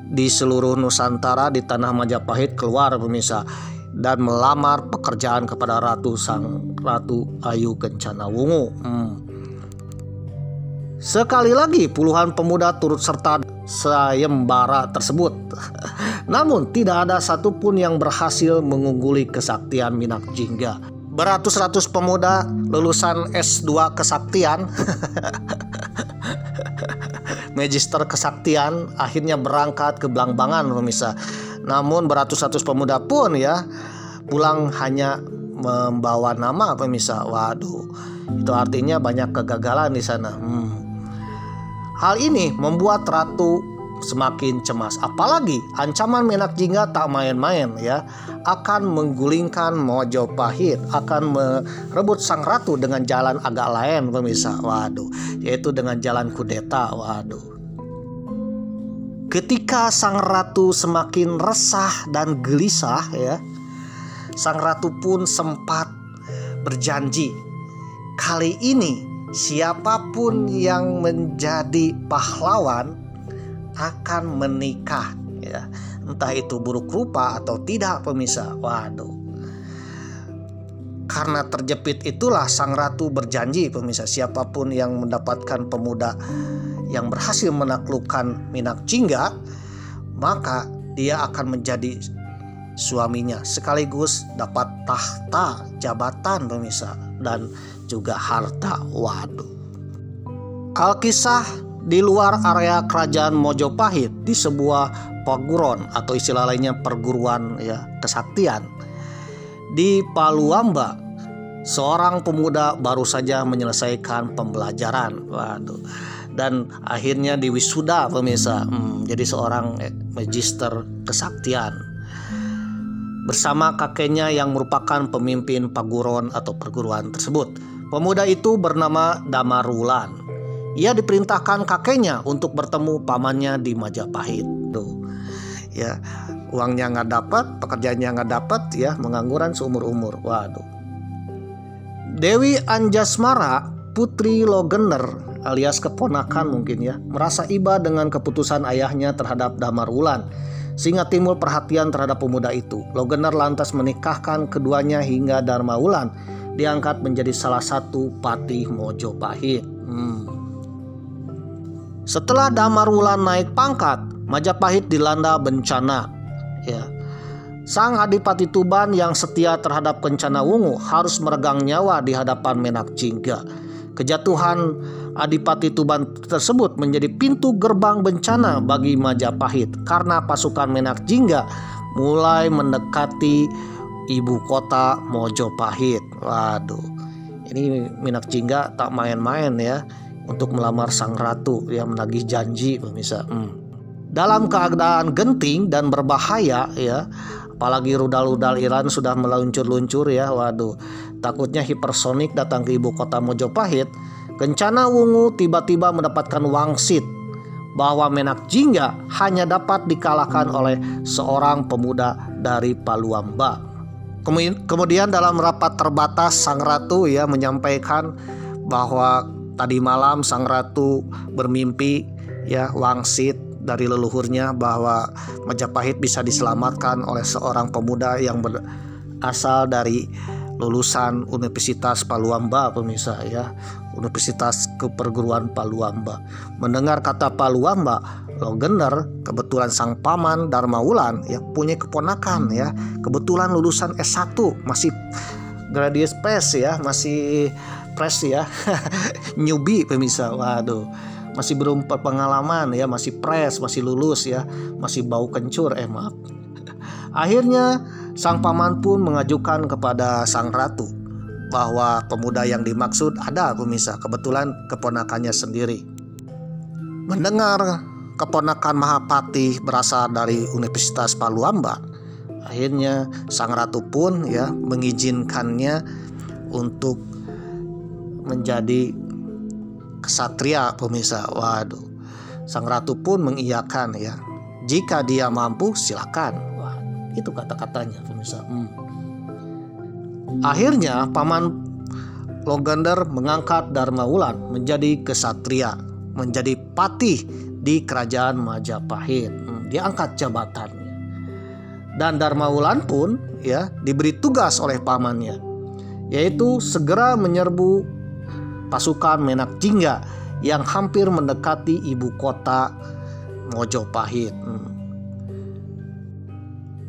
di seluruh Nusantara di tanah Majapahit keluar, pemirsa, dan melamar pekerjaan kepada sang Ratu Ayu Kencana Wungu. Sekali lagi puluhan pemuda turut serta sayembara tersebut. Namun tidak ada satupun yang berhasil mengungguli kesaktian Menak Jingga. Beratus-ratus pemuda lulusan S2 kesaktian Magister kesaktian akhirnya berangkat ke Belambangan, pemirsa. Namun beratus-ratus pemuda pun ya pulang hanya membawa nama, pemirsa. Waduh, itu artinya banyak kegagalan di sana. Hal ini membuat Ratu semakin cemas. Apalagi ancaman Menak Jingga tak main-main ya, akan menggulingkan Mojopahit, akan merebut sang ratu dengan jalan agak lain pemirsa. Waduh, yaitu dengan jalan kudeta. Waduh. Ketika sang ratu semakin resah dan gelisah ya, sang ratu pun sempat berjanji, kali ini siapapun yang menjadi pahlawan akan menikah ya, entah itu buruk rupa atau tidak pemirsa. Waduh. Karena terjepit itulah sang ratu berjanji pemirsa, siapapun yang mendapatkan pemuda yang berhasil menaklukkan Menak Jingga, maka dia akan menjadi suaminya, sekaligus dapat tahta, jabatan pemirsa, dan juga harta. Waduh. Alkisah di luar area kerajaan Mojopahit, di sebuah paguron atau istilah lainnya perguruan ya kesaktian di Paluamba, seorang pemuda baru saja menyelesaikan pembelajaran. Waduh. Dan akhirnya diwisuda pemirsa, jadi seorang magister kesaktian bersama kakeknya yang merupakan pemimpin paguron atau perguruan tersebut. Pemuda itu bernama Damarwulan. Ia diperintahkan kakeknya untuk bertemu pamannya di Majapahit. Tuh, ya, uangnya nggak dapat, pekerjaannya nggak dapat, ya, mengangguran seumur umur. Waduh. Dewi Anjasmara, putri Logender alias keponakan mungkin ya, merasa iba dengan keputusan ayahnya terhadap Damarwulan, sehingga timbul perhatian terhadap pemuda itu. Logender lantas menikahkan keduanya hingga Damarwulan diangkat menjadi salah satu patih Mojopahit. Setelah Damarwulan naik pangkat, Majapahit dilanda bencana. Ya. Sang Adipati Tuban yang setia terhadap Kencana Wungu harus meregang nyawa di hadapan Menak Jingga. Kejatuhan Adipati Tuban tersebut menjadi pintu gerbang bencana bagi Majapahit karena pasukan Menak Jingga mulai mendekati ibu kota Mojopahit. Waduh, ini Menak Jingga tak main-main ya untuk melamar sang ratu yang menagih janji pemirsa. Dalam keadaan genting dan berbahaya ya, apalagi rudal-rudal Iran sudah meluncur-luncur ya. Waduh, takutnya hipersonik datang ke ibu kota Mojopahit. Kencana Wungu tiba-tiba mendapatkan wangsit bahwa Menak Jingga hanya dapat dikalahkan oleh seorang pemuda dari Paluamba. Kemudian dalam rapat terbatas sang ratu ya menyampaikan bahwa tadi malam sang ratu bermimpi ya wangsit dari leluhurnya bahwa Majapahit bisa diselamatkan oleh seorang pemuda yang berasal dari lulusan Universitas Paluamba pemirsa ya, Universitas Keperguruan Paluamba. Mendengar kata Paluamba, Logender, kebetulan sang paman Damarwulan ya punya keponakan ya, kebetulan lulusan S1, masih graduate press ya, masih press ya newbie pemirsa. Waduh, masih belum berpengalaman ya, masih press, masih lulus ya, masih bau kencur maaf. Akhirnya sang paman pun mengajukan kepada sang ratu bahwa pemuda yang dimaksud ada pemirsa, kebetulan keponakannya sendiri. Mendengar keponakan Mahapatih berasal dari Universitas Paluamba, akhirnya sang ratu pun ya mengizinkannya untuk menjadi kesatria pemirsa. Waduh, sang ratu pun mengiyakan ya, jika dia mampu silakan. Wah, itu kata-katanya pemirsa. Akhirnya paman Logender mengangkat Damarwulan menjadi kesatria, menjadi patih di kerajaan Majapahit. Dia angkat jabatannya. Dan Damarwulan pun ya diberi tugas oleh pamannya, yaitu segera menyerbu pasukan Menak Jingga yang hampir mendekati ibu kota Mojopahit.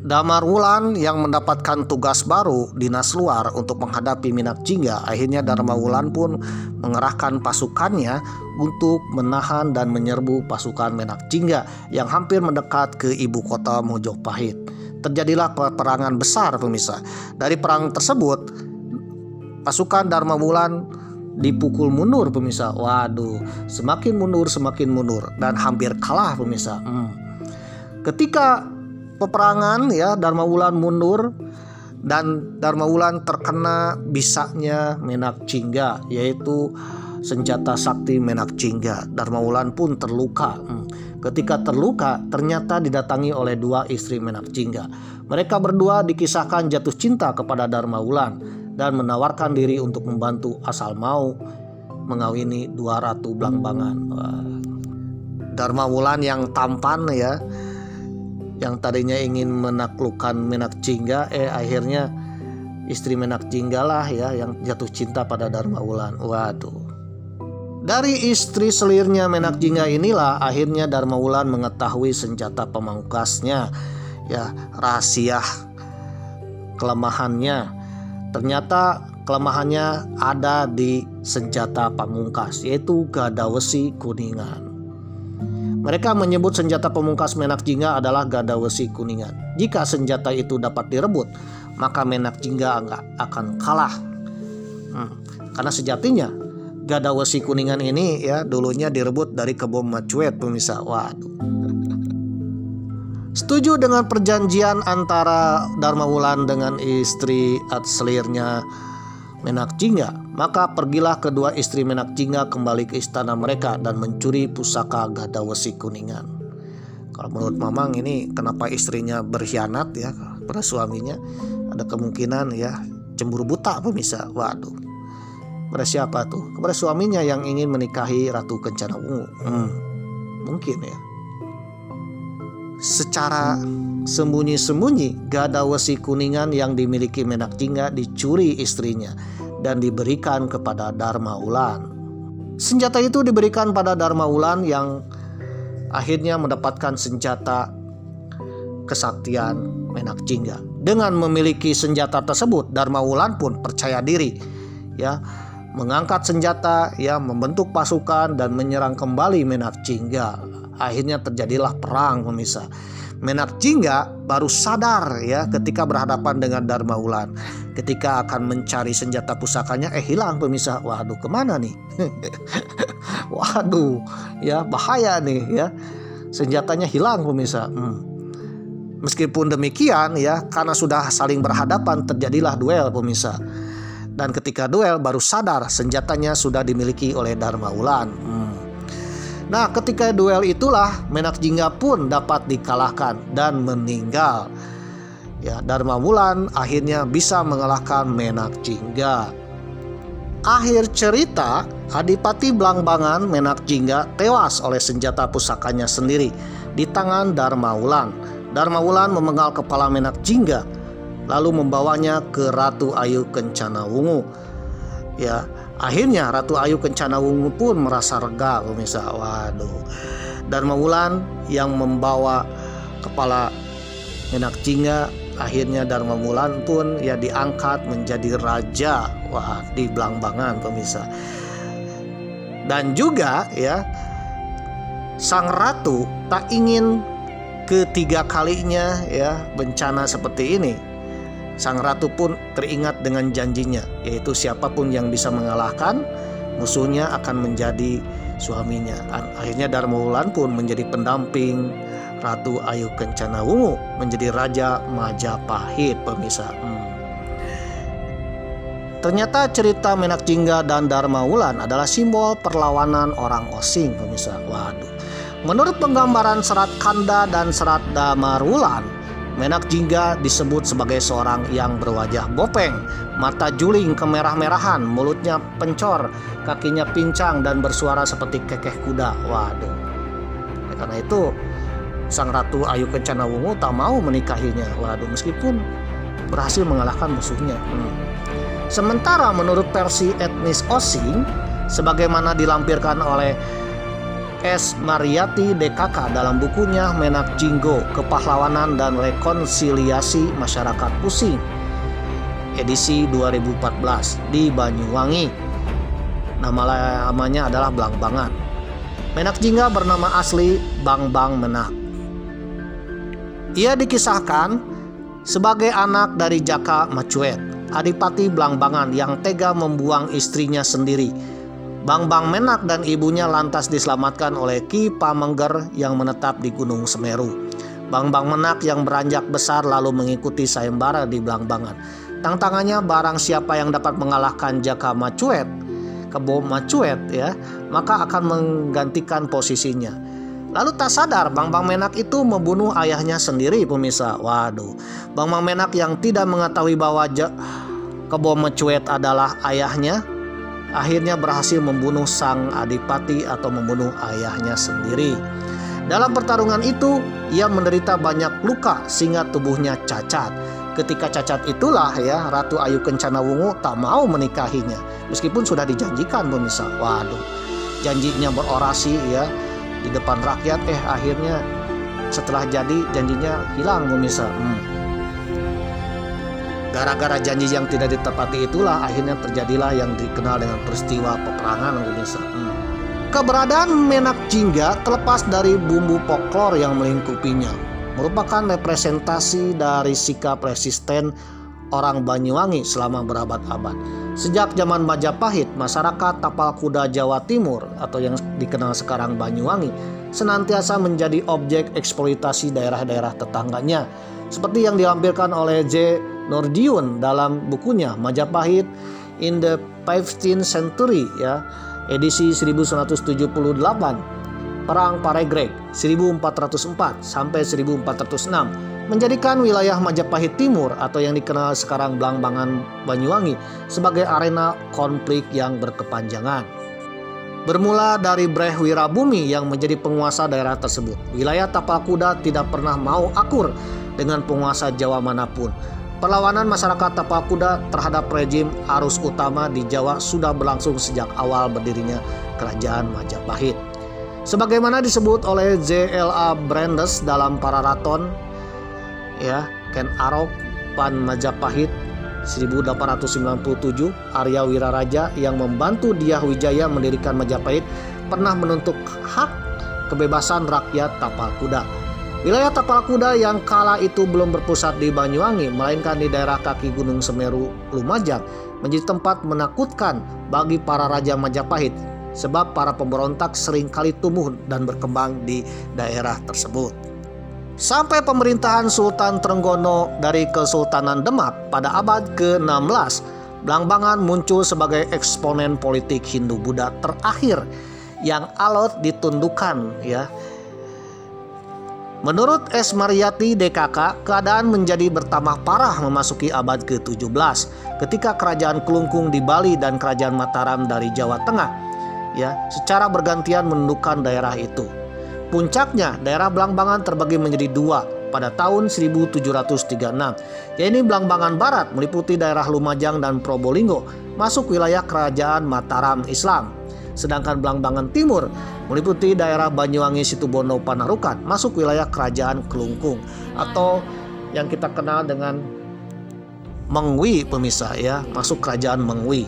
Damarwulan yang mendapatkan tugas baru dinas luar untuk menghadapi Menak Jingga. Akhirnya Damarwulan pun mengerahkan pasukannya untuk menahan dan menyerbu pasukan Menak Jingga yang hampir mendekat ke ibu kota Mojopahit. Terjadilah peperangan besar pemirsa. Dari perang tersebut, pasukan Damarwulan dipukul mundur pemirsa. Waduh, semakin mundur dan hampir kalah pemirsa. Ketika peperangan ya, Darmawulan mundur dan Darmawulan terkena bisaknya Menakjingga, yaitu senjata sakti Menakjingga. Darmawulan pun terluka. Ketika terluka, ternyata didatangi oleh dua istri Menakjingga. Mereka berdua dikisahkan jatuh cinta kepada Darmawulan dan menawarkan diri untuk membantu asal mau mengawini dua ratu Blangbangan. Darmawulan yang tampan ya, yang tadinya ingin menaklukkan Menakjingga, akhirnya istri Menakjingga lah ya yang jatuh cinta pada Darmawulan. Waduh. Dari istri selirnya Menakjingga inilah akhirnya Darmawulan mengetahui senjata pamungkasnya ya, rahasia kelemahannya. Ternyata kelemahannya ada di senjata pamungkas, yaitu Gada Wesi Kuningan. Mereka menyebut senjata pamungkas Menakjingga adalah Gada Wesi Kuningan. Jika senjata itu dapat direbut, maka Menakjingga akan kalah. Karena sejatinya Gada Wesi Kuningan ini ya dulunya direbut dari Kebom Macuet pemirsa. Waduh. Setuju dengan perjanjian antara Darmawulan dengan istri selirnya Menakjingga, maka pergilah kedua istri Menakjingga kembali ke istana mereka dan mencuri pusaka Gada Wesi Kuningan. Kalau menurut Mamang ini kenapa istrinya berkhianat ya pada suaminya? Ada kemungkinan ya cemburu buta pemirsa. Waduh. Kepada siapa tuh? Kepada suaminya yang ingin menikahi Ratu Kencana Wungu. Mungkin ya. Secara sembunyi-sembunyi Gada Wesi Kuningan yang dimiliki Menakjingga dicuri istrinya dan diberikan kepada Darmawulan. Senjata itu diberikan pada Darmawulan yang akhirnya mendapatkan senjata kesaktian Menakjingga. Dengan memiliki senjata tersebut, Darmawulan pun percaya diri ya, mengangkat senjata ya, membentuk pasukan dan menyerang kembali Menakjingga. Akhirnya terjadilah perang pemirsa. Menakjingga baru sadar ya ketika berhadapan dengan Darmawulan. Ketika akan mencari senjata pusakanya, hilang pemirsa. Waduh, kemana nih? Waduh, ya bahaya nih ya. Senjatanya hilang pemirsa. Meskipun demikian ya, karena sudah saling berhadapan, terjadilah duel pemirsa. Dan ketika duel baru sadar senjatanya sudah dimiliki oleh Darmawulan. Nah, ketika duel itulah Menakjingga pun dapat dikalahkan dan meninggal. Ya, Darmawulan akhirnya bisa mengalahkan Menakjingga. Akhir cerita, Adipati Blangbangan Menakjingga tewas oleh senjata pusakanya sendiri di tangan Darmawulan. Darmawulan memenggal kepala Menakjingga lalu membawanya ke Ratu Ayu Kencana Wungu. Ya, akhirnya Ratu Ayu Kencana Wungu pun merasa lega pemirsa. Waduh. Darmawulan yang membawa kepala Menakjingga, akhirnya Darmawulan pun ya diangkat menjadi raja di Blangbangan pemirsa. Dan juga ya, sang ratu tak ingin ketiga kalinya ya bencana seperti ini. Sang ratu pun teringat dengan janjinya, yaitu siapapun yang bisa mengalahkan musuhnya akan menjadi suaminya. Akhirnya Darmawulan pun menjadi pendamping Ratu Ayu Kencana Wungu, menjadi Raja Majapahit pemirsa. Ternyata cerita Menakjingga dan Darmawulan adalah simbol perlawanan orang Osing pemirsa. Waduh. Menurut penggambaran Serat Kanda dan Serat Damarwulan, Menakjingga disebut sebagai seorang yang berwajah bopeng, mata juling kemerah-merahan, mulutnya pencor, kakinya pincang dan bersuara seperti kekeh kuda. Waduh. Karena itu sang Ratu Ayu Kencana Wungu tak mau menikahinya. Waduh, meskipun berhasil mengalahkan musuhnya. Sementara menurut versi etnis Osing, sebagaimana dilampirkan oleh S. Mariyati DKK dalam bukunya Menakjinggo, Kepahlawanan dan Rekonsiliasi Masyarakat Osing, edisi 2014 di Banyuwangi. Nama lamanya adalah Blangbangan. Menakjingga bernama asli Bangbang Menak. Ia dikisahkan sebagai anak dari Jaka Macuet. Adipati Blangbangan yang tega membuang istrinya sendiri. Bangbang Menak dan ibunya lantas diselamatkan oleh Ki Pamengger yang menetap di Gunung Semeru. Bangbang Menak yang beranjak besar lalu mengikuti sayembara di Blangbangan. Tantangannya barang siapa yang dapat mengalahkan Jaka Macuet, Kebo Macuet ya, maka akan menggantikan posisinya. Lalu tak sadar Bangbang Menak itu membunuh ayahnya sendiri pemirsa. Waduh, Bangbang Menak yang tidak mengetahui bahwa Kebo Macuet adalah ayahnya, akhirnya berhasil membunuh sang adipati atau membunuh ayahnya sendiri. Dalam pertarungan itu, ia menderita banyak luka sehingga tubuhnya cacat. Ketika cacat itulah ya Ratu Ayu Kencana Wungu tak mau menikahinya meskipun sudah dijanjikan pemirsa. Waduh, janjinya berorasi ya di depan rakyat, akhirnya setelah jadi janjinya hilang pemirsa. Gara-gara janji yang tidak ditepati itulah akhirnya terjadilah yang dikenal dengan peristiwa peperangan pemirsa. Keberadaan Menak Jingga terlepas dari bumbu folklor yang melingkupinya, merupakan representasi dari sikap resisten orang Banyuwangi selama berabad-abad. Sejak zaman Majapahit, masyarakat tapal kuda Jawa Timur atau yang dikenal sekarang Banyuwangi senantiasa menjadi objek eksploitasi daerah-daerah tetangganya, seperti yang dilampirkan oleh J. Nordiun dalam bukunya Majapahit in the 15th Century ya, edisi 1178. Perang Paregreg 1404 sampai 1406 menjadikan wilayah Majapahit Timur atau yang dikenal sekarang Blangbangan Banyuwangi sebagai arena konflik yang berkepanjangan. Bermula dari Breh Wirabumi yang menjadi penguasa daerah tersebut, wilayah tapal kuda tidak pernah mau akur dengan penguasa Jawa manapun. Perlawanan masyarakat tapal kuda terhadap rejim arus utama di Jawa sudah berlangsung sejak awal berdirinya Kerajaan Majapahit. Sebagaimana disebut oleh J.L.A. Brandes dalam Pararaton ya, Ken Arok Pan Majapahit 1897, Arya Wiraraja yang membantu Dyah Wijaya mendirikan Majapahit pernah menuntut hak kebebasan rakyat tapal kuda. Wilayah tapal kuda yang kala itu belum berpusat di Banyuwangi, melainkan di daerah kaki Gunung Semeru Lumajang, menjadi tempat menakutkan bagi para raja Majapahit, sebab para pemberontak seringkali tumbuh dan berkembang di daerah tersebut. Sampai pemerintahan Sultan Trenggono dari Kesultanan Demak pada abad ke-16, Blangbangan muncul sebagai eksponen politik Hindu-Buddha terakhir yang alot ditundukkan ya. Menurut S. Mariyati DKK, keadaan menjadi bertambah parah memasuki abad ke-17 ketika Kerajaan Kelungkung di Bali dan Kerajaan Mataram dari Jawa Tengah ya secara bergantian menundukkan daerah itu. Puncaknya daerah Blangbangan terbagi menjadi dua pada tahun 1736, yaitu Blangbangan Barat meliputi daerah Lumajang dan Probolinggo masuk wilayah Kerajaan Mataram Islam, sedangkan Blangbangan Timur meliputi daerah Banyuwangi Situbondo Panarukan masuk wilayah Kerajaan Kelungkung atau yang kita kenal dengan Mengwi pemirsa ya, masuk Kerajaan Mengwi.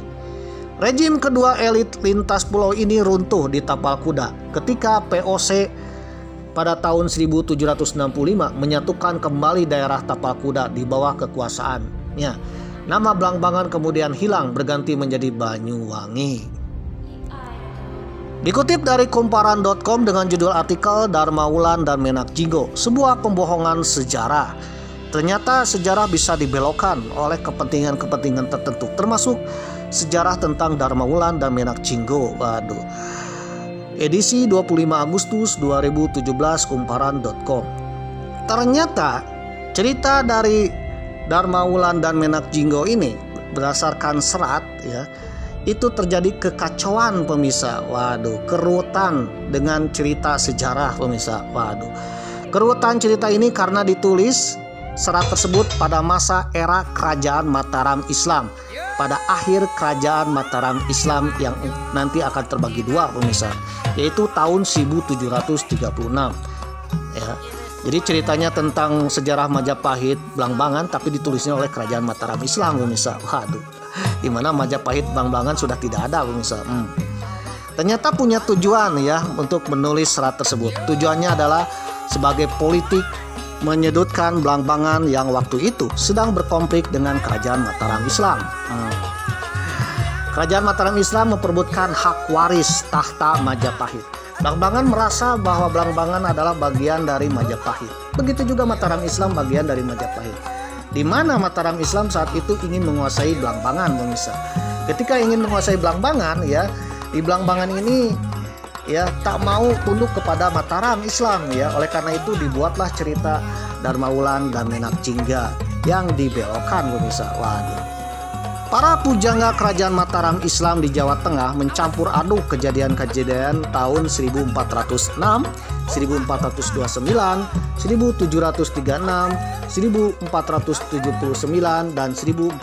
Rejim kedua elit lintas pulau ini runtuh di tapal kuda ketika POC pada tahun 1765 menyatukan kembali daerah tapal kuda di bawah kekuasaannya. Nama Blangbangan kemudian hilang berganti menjadi Banyuwangi. Dikutip dari Kumparan.com dengan judul artikel Dharma Wulan dan Menak Jinggo, sebuah pembohongan sejarah. Ternyata sejarah bisa dibelokkan oleh kepentingan-kepentingan tertentu, termasuk sejarah tentang Dharma Wulan dan Menak Jinggo. Waduh. Edisi 25 Agustus 2017 Kumparan.com. Ternyata cerita dari Dharma Wulan dan Menak Jinggo ini berdasarkan serat ya, itu terjadi kekacauan pemirsa. Waduh, kerutan dengan cerita sejarah pemirsa. Waduh. Kerutan cerita ini karena ditulis serat tersebut pada masa era Kerajaan Mataram Islam, pada akhir Kerajaan Mataram Islam yang nanti akan terbagi dua pemirsa, yaitu tahun 1736 ya. Jadi ceritanya tentang sejarah Majapahit Blangbangan tapi ditulisnya oleh Kerajaan Mataram Islam pemirsa. Waduh, di mana Majapahit Blangbangan sudah tidak ada pemirsa. Ternyata punya tujuan ya untuk menulis serat tersebut. Tujuannya adalah sebagai politik menyudutkan Blambangan yang waktu itu sedang berkonflik dengan kerajaan Mataram Islam. Kerajaan Mataram Islam memperebutkan hak waris tahta Majapahit. Blambangan merasa bahwa Blambangan adalah bagian dari Majapahit. Begitu juga Mataram Islam bagian dari Majapahit. Di mana Mataram Islam saat itu ingin menguasai Blambangan, pemirsa. Ketika ingin menguasai Blambangan, ya, di Blambangan ini ya tak mau tunduk kepada Mataram Islam, ya. Oleh karena itu dibuatlah cerita Dharma Wulan dan Menak Jingga yang dibelokkan, pemirsa. Waduh. Para pujangga kerajaan Mataram Islam di Jawa Tengah mencampur aduk kejadian-kejadian tahun 1406, 1429, 1736, 1479, dan 1428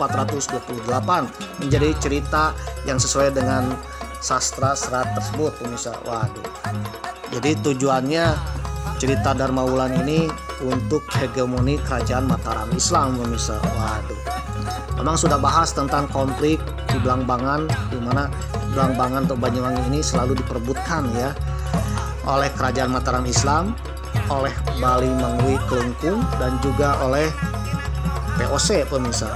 menjadi cerita yang sesuai dengan sastra serat tersebut, pemirsa. Waduh. Jadi tujuannya cerita Dharma Wulan ini untuk hegemoni kerajaan Mataram Islam, pemirsa. Waduh. Memang sudah bahas tentang konflik di Blambangan, di mana Blambangan atau Banyuwangi ini selalu diperebutkan ya oleh kerajaan Mataram Islam, oleh Bali Mangui Kelungkung, dan juga oleh POC, pemirsa.